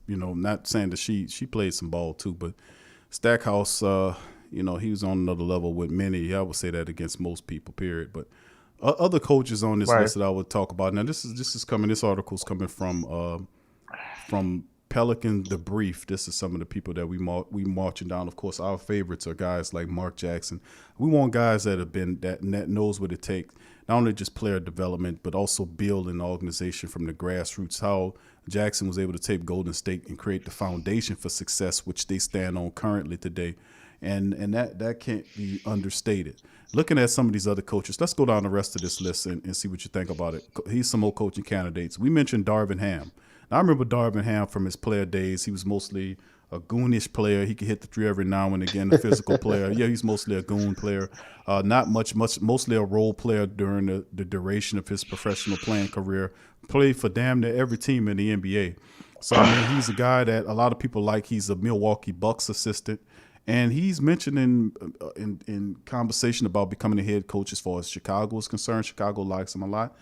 not saying that she played some ball too, but Stackhouse, he was on another level with many. I would say that against most people, period. But other coaches on this list that I would talk about. Now, this article's coming from Pelican The Brief. This is some of the people that we marching down. Of course, our favorites are guys like Mark Jackson. We want guys that have been that knows what it takes, not only just player development, but also building an organization from the grassroots. How Jackson was able to take Golden State and create the foundation for success, which they stand on currently today. And that can't be understated. Looking at some of these other coaches, let's go down the rest of this list and see what you think about it. Here's some more coaching candidates. We mentioned Darvin Ham. Now, I remember Darvin Ham from his player days. He was mostly a goonish player. He could hit the three every now and again, a physical player. Yeah, he's mostly a goon player. Mostly a role player during the duration of his professional playing career. Played for damn near every team in the NBA. So, I mean, he's a guy that a lot of people like. He's a Milwaukee Bucks assistant. And he's mentioned in conversation about becoming a head coach as far as Chicago is concerned. Chicago likes him a lot.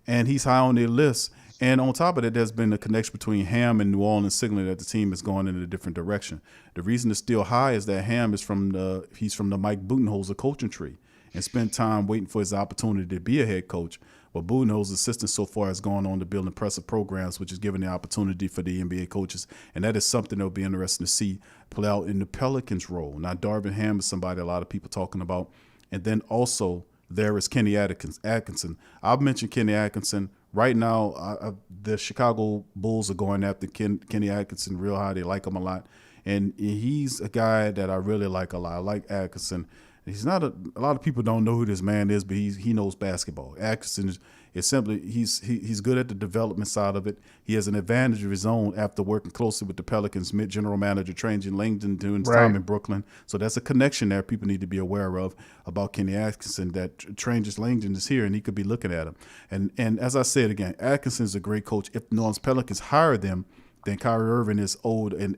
And he's high on their list. And on top of that, there's been a connection between Ham and New Orleans, signaling that the team is going in a different direction. The reason it's still high is that Ham is from the Mike Budenholzer coaching tree and spent time waiting for his opportunity to be a head coach. But Budenholzer's assistance so far has gone on to build impressive programs, which is giving the opportunity for the NBA coaches. And that is something that will be interesting to see play out in the Pelicans' role. Now, Darvin Ham is somebody a lot of people talking about. And then also there is Kenny Atkinson. I've mentioned Kenny Atkinson. Right now, the Chicago Bulls are going after Kenny Atkinson real high. They like him a lot. And he's a guy that I really like a lot. I like Atkinson. He's not a lot of people don't know who this man is, but he knows basketball. Atkinson is simply he's good at the development side of it. He has an advantage of his own after working closely with the Pelicans general manager Trajan Langdon during his time in Brooklyn. So that's a connection there people need to be aware of about Kenny Atkinson, that Trajan Langdon is here and he could be looking at him. And as I said again, Atkinson is a great coach. If the New Orleans Pelicans hire them, then Kyrie Irving is owed an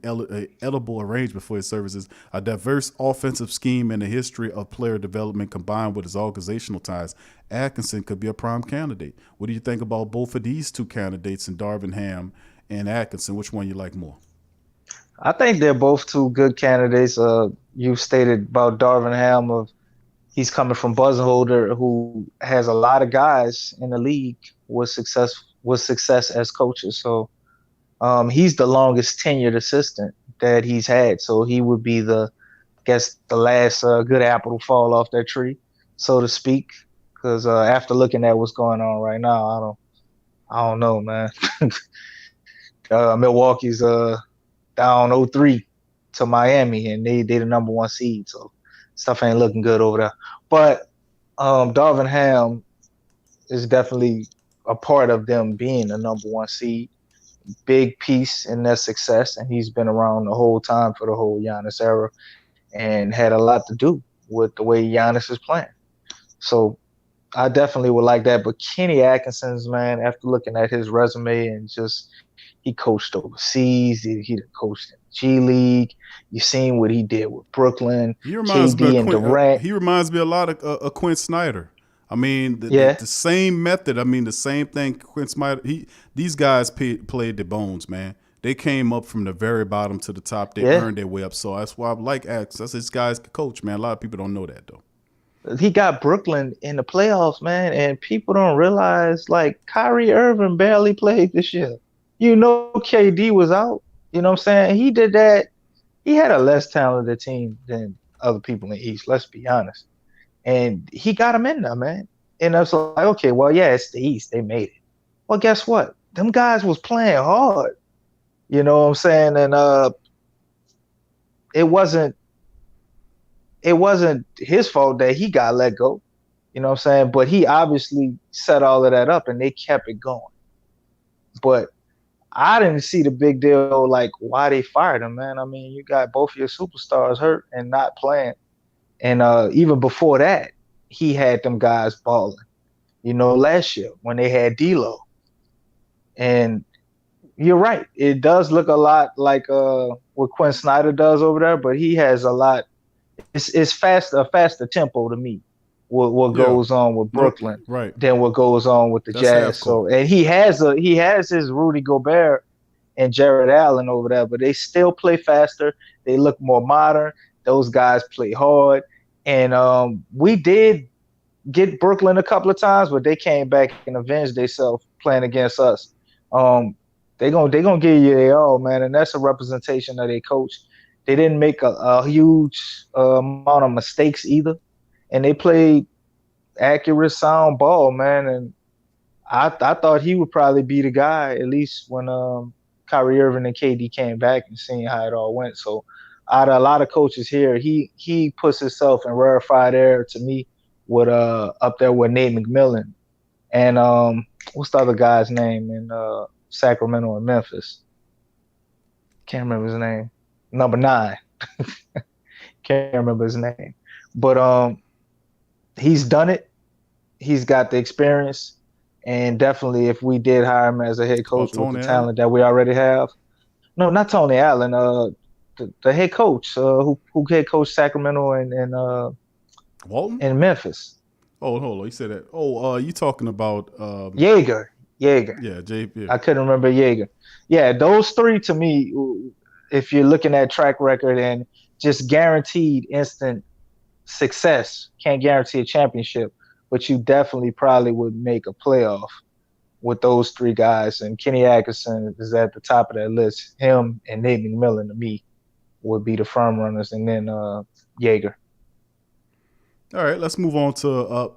edible arrangement for his services. A diverse offensive scheme and a history of player development combined with his organizational ties, Atkinson could be a prime candidate. What do you think about both of these two candidates, in Darvin Ham and Atkinson? Which one you like more? I think they're both two good candidates. You stated about Darvin Ham he's coming from Budenholzer, who has a lot of guys in the league with success as coaches. So he's the longest tenured assistant that he's had. So he would be the last good apple to fall off that tree, so to speak. Because after looking at what's going on right now, I don't know, man. Milwaukee's down 0-3 to Miami, and they the number 1 seed. So stuff ain't looking good over there. But Darvin Ham is definitely a part of them being the number 1 seed. Big piece in their success, and he's been around the whole time for the whole Giannis era and had a lot to do with the way Giannis is playing. So I definitely would like that. But Kenny Atkinson's, man, after looking at his resume and just he coached overseas, he coached in the G League. You seen what he did with Brooklyn, KD and Durant. He reminds me a lot of Quinn Snyder. I mean, the same method. I mean, the same thing. Quinn Snyder. These guys played their bones, man. They came up from the very bottom to the top. They earned their way up. So that's why I like Axe. That's this guy's coach, man. A lot of people don't know that, though. He got Brooklyn in the playoffs, man, and people don't realize, like, Kyrie Irving barely played this year. You know, KD was out. You know what I'm saying? He did that. He had a less talented team than other people in the East. Let's be honest. And he got him in there, man. And I was like, okay, well, yeah, it's the East. They made it. Well, guess what? Them guys was playing hard. You know what I'm saying? And it wasn't his fault that he got let go. You know what I'm saying? But he obviously set all of that up, and they kept it going. But I didn't see the big deal, like, why they fired him, man. I mean, you got both of your superstars hurt and not playing. And even before that, he had them guys balling, you know, last year when they had D'Lo. And you're right. It does look a lot like what Quinn Snyder does over there, but he has a lot. It's a faster tempo to me, what goes on with Brooklyn than what goes on with the Jazz. So, and he has his Rudy Gobert and Jared Allen over there, but they still play faster. They look more modern. Those guys play hard. And we did get Brooklyn a couple of times, but they came back and avenged themselves playing against us. They gonna give you their all, man, and that's a representation of their coach. They didn't make a huge amount of mistakes either, and they played accurate, sound ball, man. And I thought he would probably be the guy, at least when Kyrie Irving and KD came back and seeing how it all went. So out of a lot of coaches here, he puts himself in rarefied air to me with up there with Nate McMillan. And what's the other guy's name in Sacramento and Memphis? Can't remember his name. Number 9. Can't remember his name. But he's done it. He's got the experience. And definitely if we did hire him as a head coach with the talent that we already have. No, not Tony Allen. The head coach who head coached Sacramento and Walton? In Memphis. Oh, hold on. You said that. Oh, you talking about Jaeger. Yeah, I couldn't remember Jaeger. Yeah, those three to me, if you're looking at track record and just guaranteed instant success, can't guarantee a championship, but you definitely probably would make a playoff with those three guys. And Kenny Atkinson is at the top of that list. Him and Nate McMillan, to me, would be the front runners, and then Yeager. All right, let's move on to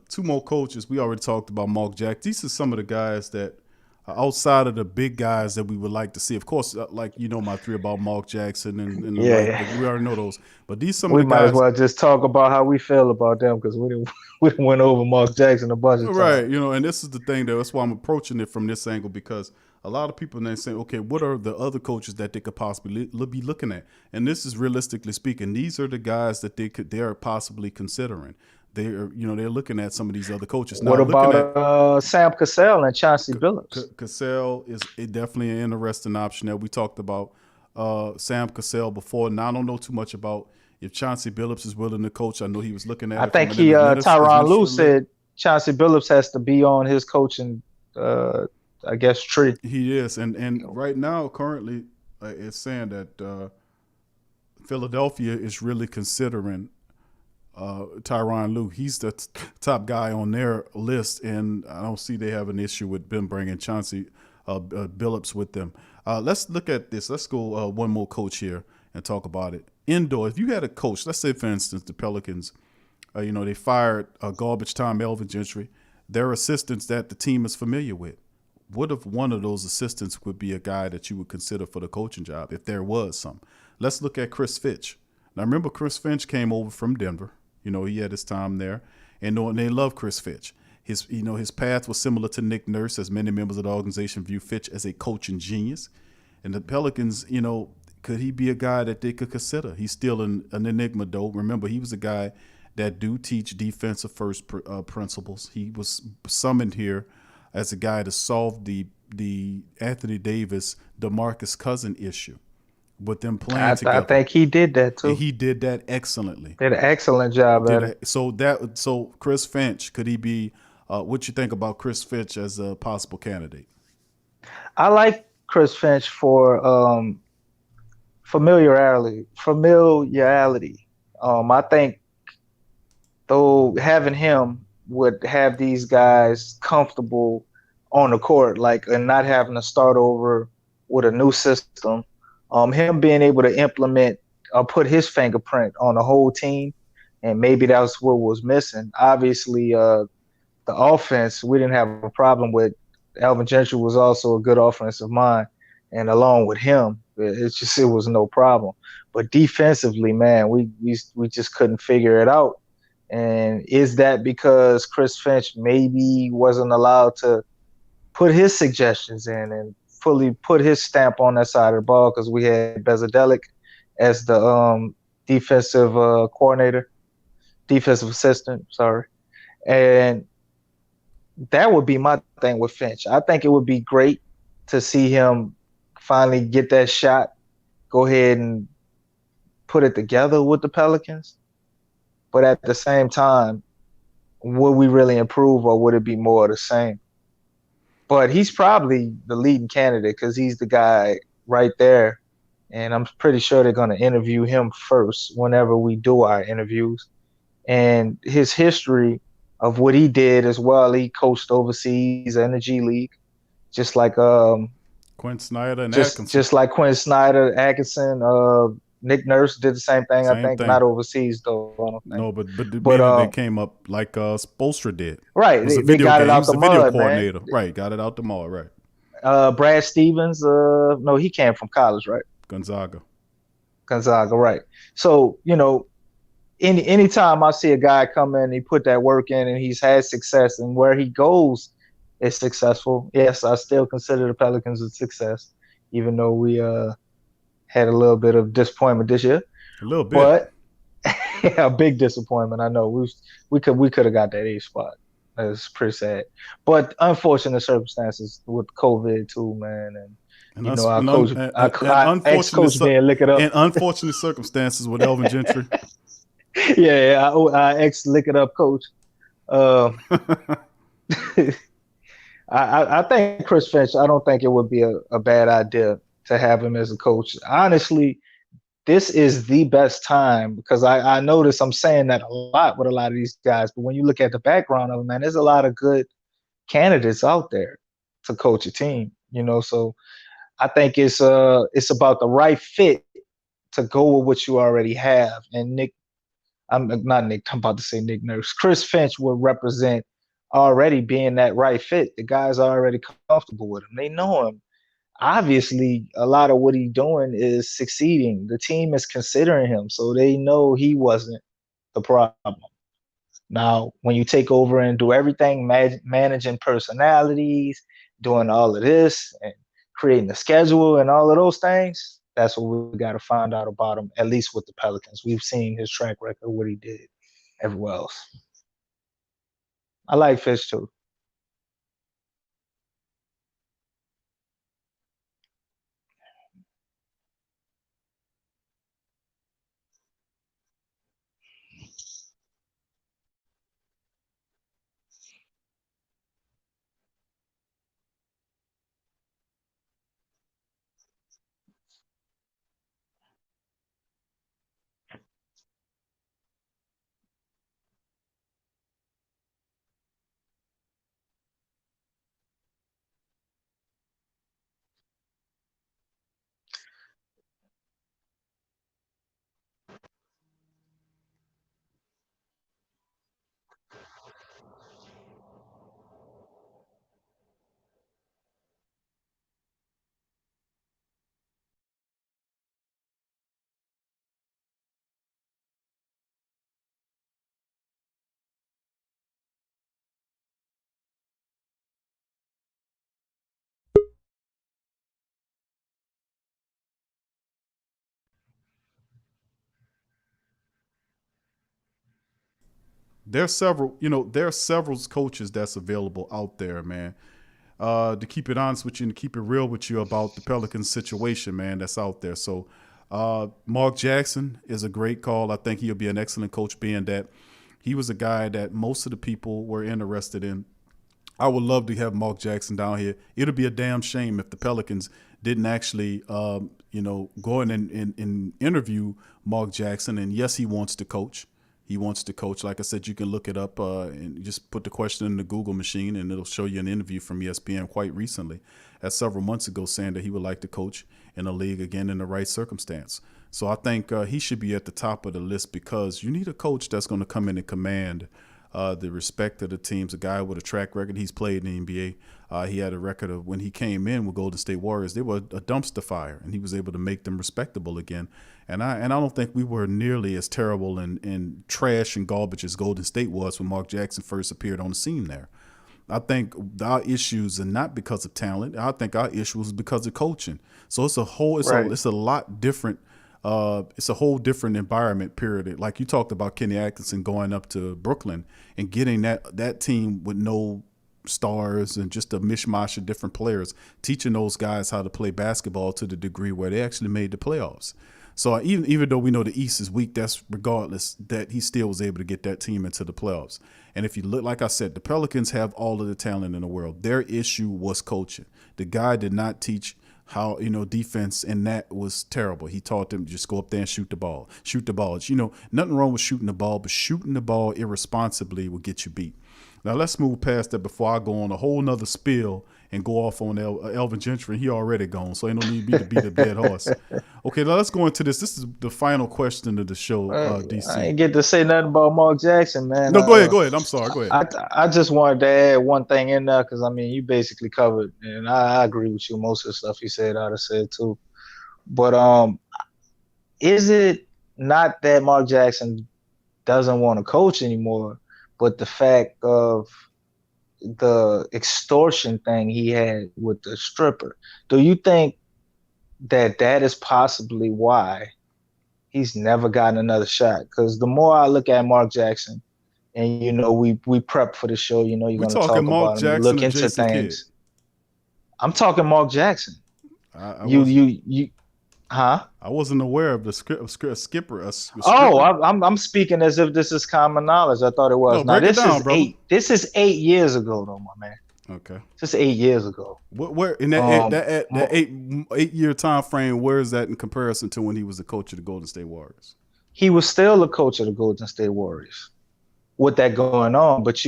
two more coaches. We already talked about Mark Jack. These are some of the guys that are outside of the big guys that we would like to see. Of course, my three about Mark Jackson and we already know those. But these some of the guys. We might as well just talk about how we feel about them because we went over Mark Jackson a bunch of times. Right, and this is the thing that's why I'm approaching it from this angle, because a lot of people then say, okay, what are the other coaches that they could possibly be looking at? And this is realistically speaking, these are the guys that they are possibly considering. They're looking at some of these other coaches. Now, what about Sam Cassell and Chauncey Billups? Cassell is definitely an interesting option that we talked about. Sam Cassell before. Now I don't know too much about if Chauncey Billups is willing to coach. I know he was looking at. I think Tyronn Lue said Chauncey Billups has to be on his coaching. I guess tree. He is, and right now, currently, it's saying that Philadelphia is really considering Tyronn Lue. He's the top guy on their list, and I don't see they have an issue with them bringing Chauncey Billups with them. Let's look at this. Let's go one more coach here and talk about it. Indoor, if you had a coach, let's say, for instance, the Pelicans, they fired garbage time Elvin Gentry. Their assistants that the team is familiar with. What if one of those assistants would be a guy that you would consider for the coaching job, if there was some? Let's look at Chris Finch. Now, remember, Chris Finch came over from Denver. He had his time there, and they love Chris Finch. His path was similar to Nick Nurse, as many members of the organization view Finch as a coaching genius. And the Pelicans, could he be a guy that they could consider? He's still an enigma, though. Remember, he was a guy that do teach defensive first principles. He was summoned here as a guy to solve the Anthony Davis, DeMarcus Cousins issue with them playing together. I think he did that too. And he did that excellently. Did an excellent job at it. So Chris Finch, could he be? What you think about Chris Finch as a possible candidate? I like Chris Finch for familiarity. I think though having him would have these guys comfortable on the court, and not having to start over with a new system. Him being able to implement or put his fingerprint on the whole team, and maybe that was what was missing. Obviously, the offense, we didn't have a problem with. Elvin Gentry was also a good offensive mind, and along with him, it was no problem. But defensively, man, we just couldn't figure it out. And is that because Chris Finch maybe wasn't allowed to put his suggestions in and fully put his stamp on that side of the ball because we had Bezadelic as the defensive assistant, and that would be my thing with Finch. I think it would be great to see him finally get that shot, go ahead and put it together with the Pelicans. But at the same time, would we really improve, or would it be more of the same? But he's probably the leading candidate because he's the guy right there. And I'm pretty sure they're going to interview him first whenever we do our interviews. And his history of what he did as well, he coached overseas in the G League, just like Quinn Snyder and Atkinson. Just like Quinn Snyder, Atkinson, Nick Nurse did the same thing. I think not overseas though. I don't think. No, but they came up like Spoelstra did. Right, they got it out the mud, coordinator. Man. Right, got it out the mud. Right. Brad Stevens. No, he came from college, right? Gonzaga, right. So anytime I see a guy come in, he put that work in, and he's had success, and where he goes is successful. Yes, I still consider the Pelicans a success, even though we had a little bit of disappointment this year. A little bit. But a big disappointment. I know we could have got that 8th spot. It's pretty sad. But unfortunate circumstances with COVID too, man. And our ex-coach being lick it up. And unfortunate circumstances with Elvin Gentry. Yeah, our ex-lick it up coach. I think Chris Finch, I don't think it would be a bad idea to have him as a coach. Honestly, this is the best time, because I notice I'm saying that a lot with a lot of these guys, but when you look at the background of them, man, there's a lot of good candidates out there to coach a team, so I think it's about the right fit to go with what you already have. And I'm not Nick, I'm about to say Nick Nurse. Chris Finch will represent already being that right fit. The guys are already comfortable with him. They know him. Obviously, a lot of what he's doing is succeeding. The team is considering him, so they know he wasn't the problem. Now, when you take over and do everything, managing personalities, doing all of this, and creating the schedule and all of those things, that's what we got to find out about him, at least with the Pelicans. We've seen his track record, what he did everywhere else. I like Fish too. There are several coaches that's available out there, man. To keep it honest with you and to keep it real with you about the Pelicans situation, man, that's out there. So Mark Jackson is a great call. I think he'll be an excellent coach, being that he was a guy that most of the people were interested in. I would love to have Mark Jackson down here. It'll be a damn shame if the Pelicans didn't actually, go in and interview Mark Jackson. And yes, he wants to coach. He wants to coach. Like I said, you can look it up and just put the question in the Google machine, and it'll show you an interview from ESPN quite recently, several months ago, saying that he would like to coach in a league again in the right circumstance. So I think he should be at the top of the list, because you need a coach that's going to come in and command the respect of the teams. A guy with a track record. He's played in the NBA. He had a record of, when he came in with Golden State Warriors, they were a dumpster fire, and he was able to make them respectable again. And I don't think we were nearly as terrible and trash and garbage as Golden State was when Mark Jackson first appeared on the scene there. I think our issues are not because of talent. I think our issues is because of coaching. So it's a lot different. It's a whole different environment, period. Like you talked about Kenny Atkinson going up to Brooklyn and getting that team with no stars and just a mishmash of different players, teaching those guys how to play basketball to the degree where they actually made the playoffs. So even though we know the East is weak, that's regardless, that he still was able to get that team into the playoffs. And if you look, like I said, the Pelicans have all of the talent in the world. Their issue was coaching. The guy did not teach how, defense, and that was terrible. He taught them just go up there and shoot the ball. Shoot the ball. Nothing wrong with shooting the ball, but shooting the ball irresponsibly will get you beat. Now let's move past that before I go on a whole nother spiel and go off on Elvin Gentry. He already gone, so ain't no need me to beat a dead horse. Okay, now let's go into this. This is the final question of the show, DC. I ain't get to say nothing about Mark Jackson, man. No, go ahead. I'm sorry. Go ahead. I just wanted to add one thing in there, because, you basically covered, and I agree with you. Most of the stuff you said, I'd have said too. But is it not that Mark Jackson doesn't want to coach anymore, but the fact of the extortion thing he had with the stripper? Do you think that is possibly why he's never gotten another shot? Because the more I look at Mark Jackson, and we prep for the show, you're going to talk about him, look into things. Kidd. I'm talking Mark Jackson. Huh? I wasn't aware of the skipper. I'm speaking as if this is common knowledge. I thought it was. No, break it down, bro. This is 8 years ago, though, my man. Okay. Just 8 years ago. Where in that 8-year time frame? Where is that in comparison to when he was the coach of the Golden State Warriors? He was still the coach of the Golden State Warriors with that going on, but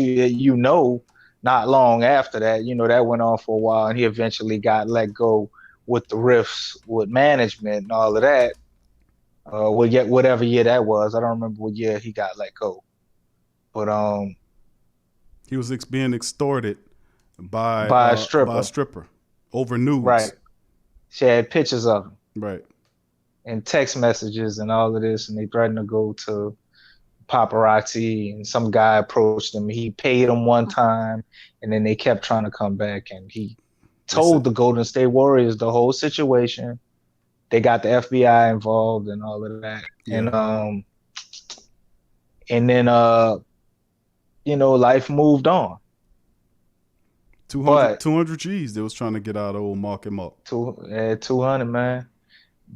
not long after that, that went on for a while, and he eventually got let go with the rifts with management and all of that. Whatever year that was, I don't remember what year he got let go, but he was being extorted by a stripper over nudes. Right. She had pictures of him. Right. And text messages and all of this, and they threatened to go to paparazzi, and some guy approached him. He paid him one time, and then they kept trying to come back, and he told the Golden State Warriors the whole situation. They got the FBI involved and all of that. Yeah. And then life moved on. 200 G's they was trying to get out of old Mark him up. 200, man.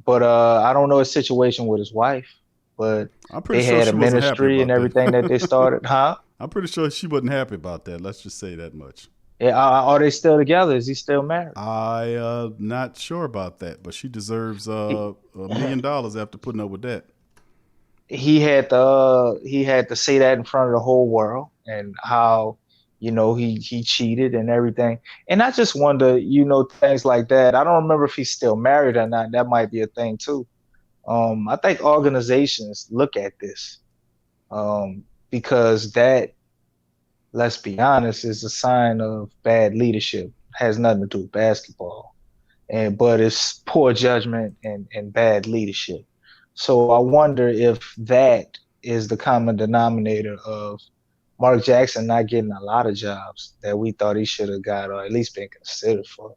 But I don't know his situation with his wife, but they had a ministry and everything that they started. Huh? I'm pretty sure she wasn't happy about that. Let's just say that much. Yeah, are they still together? Is he still married? I not sure about that, but she deserves $1 million after putting up with that. He had to say that in front of the whole world, and how he cheated and everything. And I just wonder, things like that. I don't remember if he's still married or not. That might be a thing too. I think organizations look at this because that, let's be honest, is a sign of bad leadership. It has nothing to do with basketball, but it's poor judgment and bad leadership. So I wonder if that is the common denominator of Mark Jackson not getting a lot of jobs that we thought he should have got, or at least been considered for.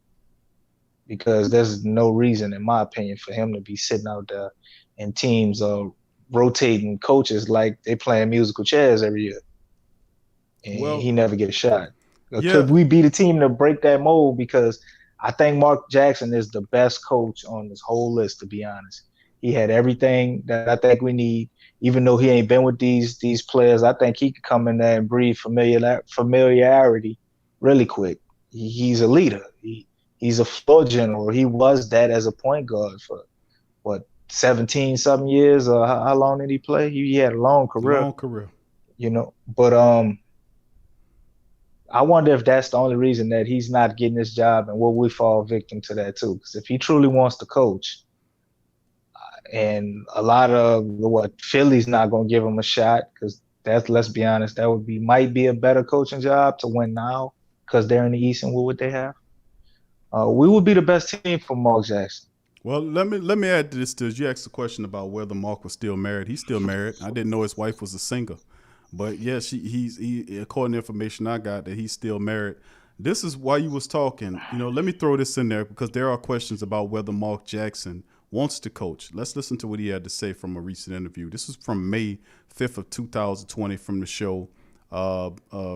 Because there's no reason, in my opinion, for him to be sitting out there in teams rotating coaches like they playing musical chairs every year. And he never get a shot. Could we be the team to break that mold? Because I think Mark Jackson is the best coach on this whole list, to be honest. He had everything that I think we need. Even though he ain't been with these players, I think he could come in there and breathe familiarity really quick. He's a leader. He's a floor general. He was that as a point guard for, 17-something years? Or how long did he play? He had a long career. But I wonder if that's the only reason that he's not getting this job, and will we fall victim to that too? Because if he truly wants to coach, and a lot of Philly's not going to give him a shot, because let's be honest, that might be a better coaching job to win now, because they're in the East and with what they have. We would be the best team for Mark Jackson. Well, let me add to this too. You asked the question about whether Mark was still married. He's still married. I didn't know his wife was a singer, but yes, he according to information I got, that he's still married. This is why you was talking. Let me throw this in there because there are questions about whether Mark Jackson wants to coach. Let's listen to what he had to say from a recent interview. This is from May 5th of 2020 from the show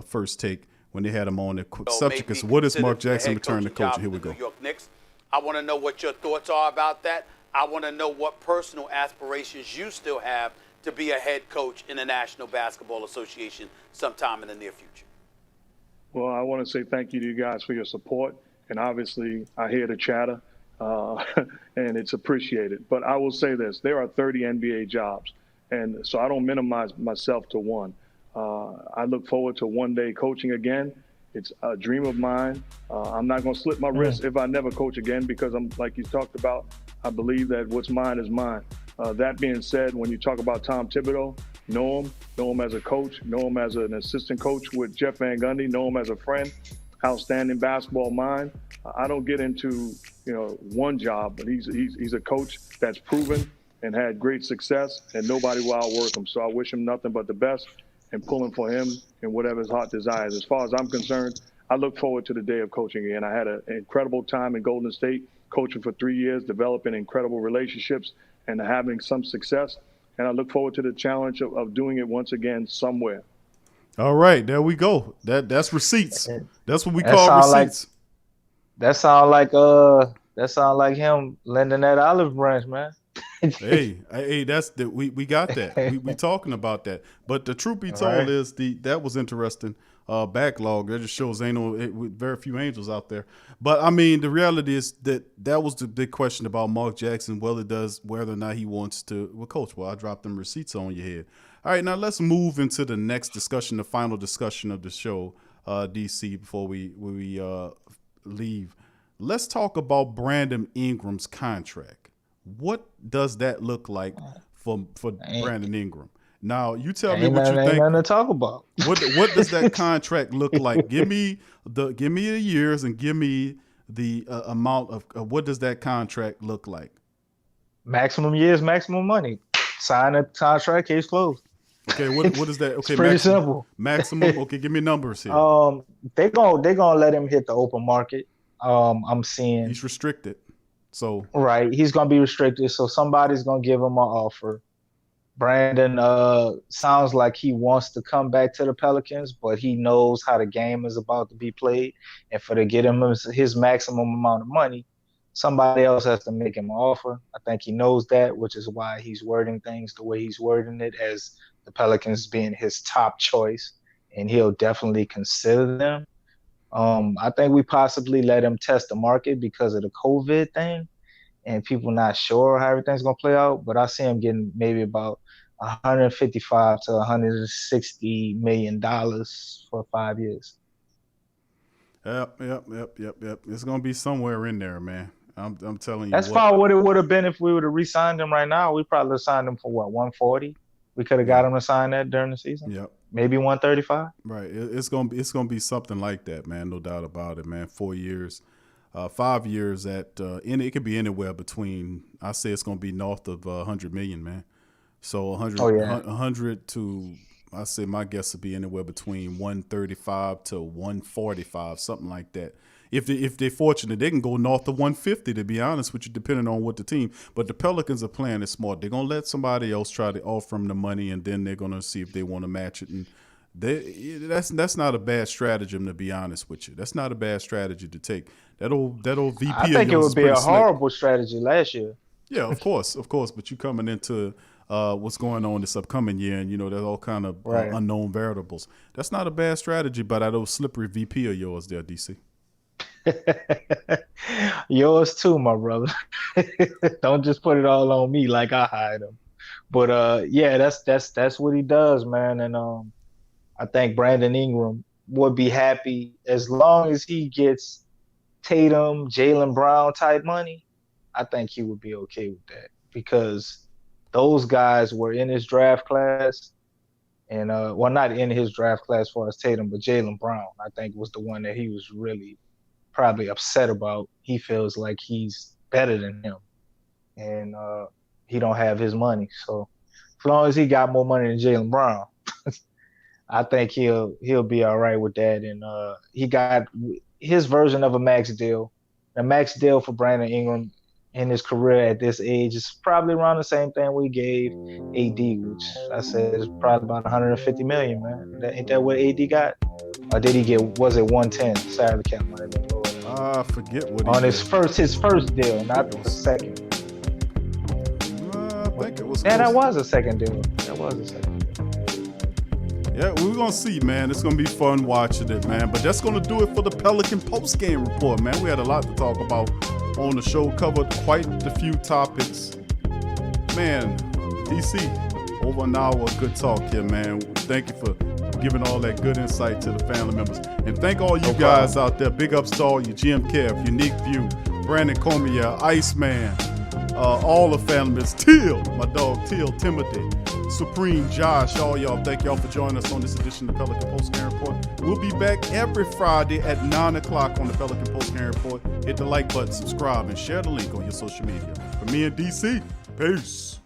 First Take, when they had him on. The subject is, what is Mark Jackson return to coaching? Here we go. New York Knicks. I want to know what your thoughts are about that. I want to know what personal aspirations you still have to be a head coach in the National Basketball Association sometime in the near future. Well, I want to say thank you to you guys for your support. And obviously, I hear the chatter. And it's appreciated. But I will say this, there are 30 NBA jobs. And so I don't minimize myself to one. I look forward to one day coaching again. It's a dream of mine. I'm not going to slip my wrist if I never coach again, because I'm, like you talked about, I believe that what's mine is mine. That being said, when you talk about Tom Thibodeau, know him as a coach, know him as an assistant coach with Jeff Van Gundy, know him as a friend, outstanding basketball mind. I don't get into, one job, but he's a coach that's proven and had great success, and nobody will outwork him. So I wish him nothing but the best and pulling for him and whatever his heart desires. As far as I'm concerned, I look forward to the day of coaching again. I had an incredible time in Golden State, coaching for 3 years, developing incredible relationships and having some success. And I look forward to the challenge of doing it once again somewhere. All right, there we go. That's receipts. That's what we call receipts. That sound like him lending that olive branch, man. hey, we got that. We talking about that. But the truth be told is that was interesting. backlog. That just shows very few angels out there. But I mean, the reality is that was the big question about Mark Jackson, whether or not he wants to. Well, Coach, I dropped them receipts on your head. All right, now let's move into the next discussion, the final discussion of the show, DC, before we leave. Let's talk about Brandon Ingram's contract. What does that look like for Brandon Ingram? Now, you tell me what you think. Ain't nothing to talk about. What does that contract look like? Give me the years and give me the amount of what does that contract look like? Maximum years, maximum money. Sign a contract, case closed. Okay, what is that? Okay, it's pretty simple. Maximum. Okay, give me numbers here. They gonna let him hit the open market. I'm seeing he's restricted. So right, he's gonna be restricted. So somebody's gonna give him an offer. Brandon sounds like he wants to come back to the Pelicans, but he knows how the game is about to be played. And to get him his maximum amount of money, somebody else has to make him an offer. I think he knows that, which is why he's wording things the way he's wording it, as the Pelicans being his top choice, and he'll definitely consider them. I think we possibly let him test the market because of the COVID thing and people not sure how everything's going to play out. But I see him getting maybe about $155 to $160 million for 5 years. Yep. It's going to be somewhere in there, man. I'm telling you. That's probably what it would have been if we would have re-signed him right now. We probably would have signed him for, what, 140? We could have got him to sign that during the season. Yep. Maybe 135. Right. It's gonna be something like that, man. No doubt about it, man. 4 years, 5 years it could be anywhere between. I say it's gonna be north of 100 million, man. So 100 to, I say my guess would be anywhere between 135 to 145, something like that. If they're fortunate, they can go north of 150, to be honest with you, depending on what the team. But the Pelicans are playing it smart. They're going to let somebody else try to offer them the money, and then they're going to see if they want to match it. And that's not a bad stratagem, to be honest with you. That's not a bad strategy to take. That old VP. I think it would be a horrible strategy last year. Yeah, of course. But you coming into what's going on this upcoming year, and there's all kind of unknown variables. That's not a bad strategy, but that old slippery VP of yours there, DC. Yours too, my brother. Don't just put it all on me like I hired him. But that's what he does, man. And I think Brandon Ingram would be happy as long as he gets Tatum, Jaylen Brown type money. I think he would be okay with that, because those guys were in his draft class, and not in his draft class as far as Tatum, but Jaylen Brown, I think, was the one that he was really probably upset about. He feels like he's better than him, and he don't have his money. So as long as he got more money than Jaylen Brown, I think he'll be all right with that. And he got his version of a max deal. The max deal for Brandon Ingram in his career at this age is probably around the same thing we gave AD, which I said is probably about $150 million, man. Ain't that what AD got? Or did he get, was it 110? Salary cap might have been lower. I forget what he on his first deal, not the second. I think it was. Yeah, that was a second deal. Yeah, we're going to see, man. It's going to be fun watching it, man. But that's going to do it for the Pelican post-game report, man. We had a lot to talk about on the show, covered quite a few topics. Man, DC, over an hour of good talk here, man. Thank you for giving all that good insight to the family members. And thank all you guys out there. Big ups to all you, Jim Kev, Unique View, Brandon Cormier, Iceman, all the family members, Teal, my dog Teal, Timothy, Supreme, Josh, all y'all. Thank y'all for joining us on this edition of the Pelican Post-Game Report. We'll be back every Friday at 9 o'clock on the Pelican Post-Game Report. Hit the like button, subscribe, and share the link on your social media. For me and DC, peace.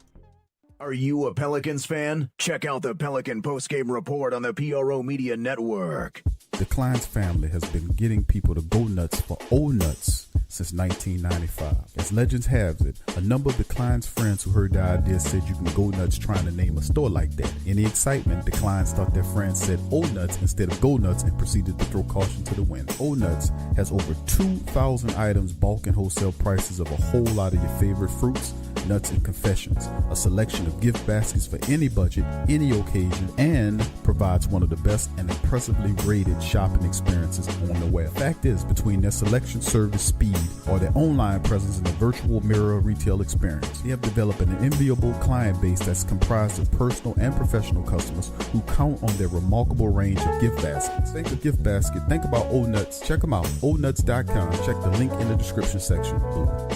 Are you a Pelicans fan? Check out the Pelican Post-Game Report on the PRO Media Network. The Kleins family has been getting people to go nuts for old nuts since 1995. As legends have it, a number of the client's friends who heard the idea said you can go nuts trying to name a store like that. In the excitement, the clients thought their friends said "Oh Nuts" instead of "Go Nuts" and proceeded to throw caution to the wind. Oh Nuts has over 2,000 items, bulk and wholesale prices of a whole lot of your favorite fruits, nuts, and confections, a selection of gift baskets for any budget, any occasion, and provides one of the best and impressively rated shopping experiences on the web. Fact is, between their selection, service, speed, or their online presence in the virtual mirror retail experience, they have developed an enviable client base that's comprised of personal and professional customers who count on their remarkable range of gift baskets. Think of gift basket, think about Oh Nuts. Check them out, ohnuts.com. Check the link in the description section below.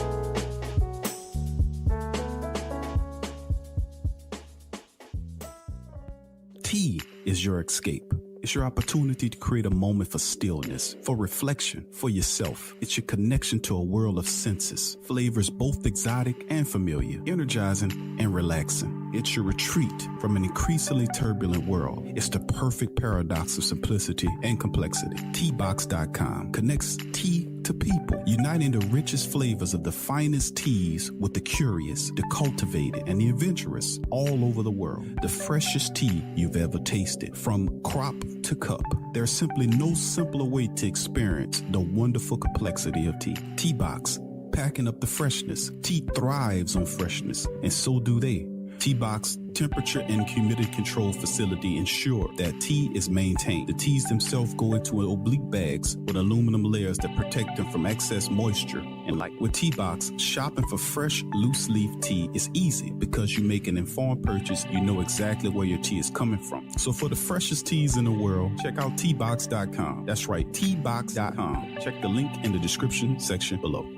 Tea is your escape. It's your opportunity to create a moment for stillness, for reflection, for yourself. It's your connection to a world of senses, flavors both exotic and familiar, energizing and relaxing. It's your retreat from an increasingly turbulent world. It's the perfect paradox of simplicity and complexity. Teabox.com connects tea to people, uniting the richest flavors of the finest teas with the curious, the cultivated, and the adventurous all over the world. The freshest tea you've ever tasted, from crop to cup. There's simply no simpler way to experience the wonderful complexity of tea. Teabox, packing up the freshness. Tea thrives on freshness, and so do they. Teabox temperature and humidity control facility ensure that tea is maintained. The teas themselves go into oblique bags with aluminum layers that protect them from excess moisture and light. With Teabox, shopping for fresh, loose leaf tea is easy because you make an informed purchase. You know exactly where your tea is coming from. So for the freshest teas in the world, check out Teabox.com. That's right, Teabox.com. Check the link in the description section below.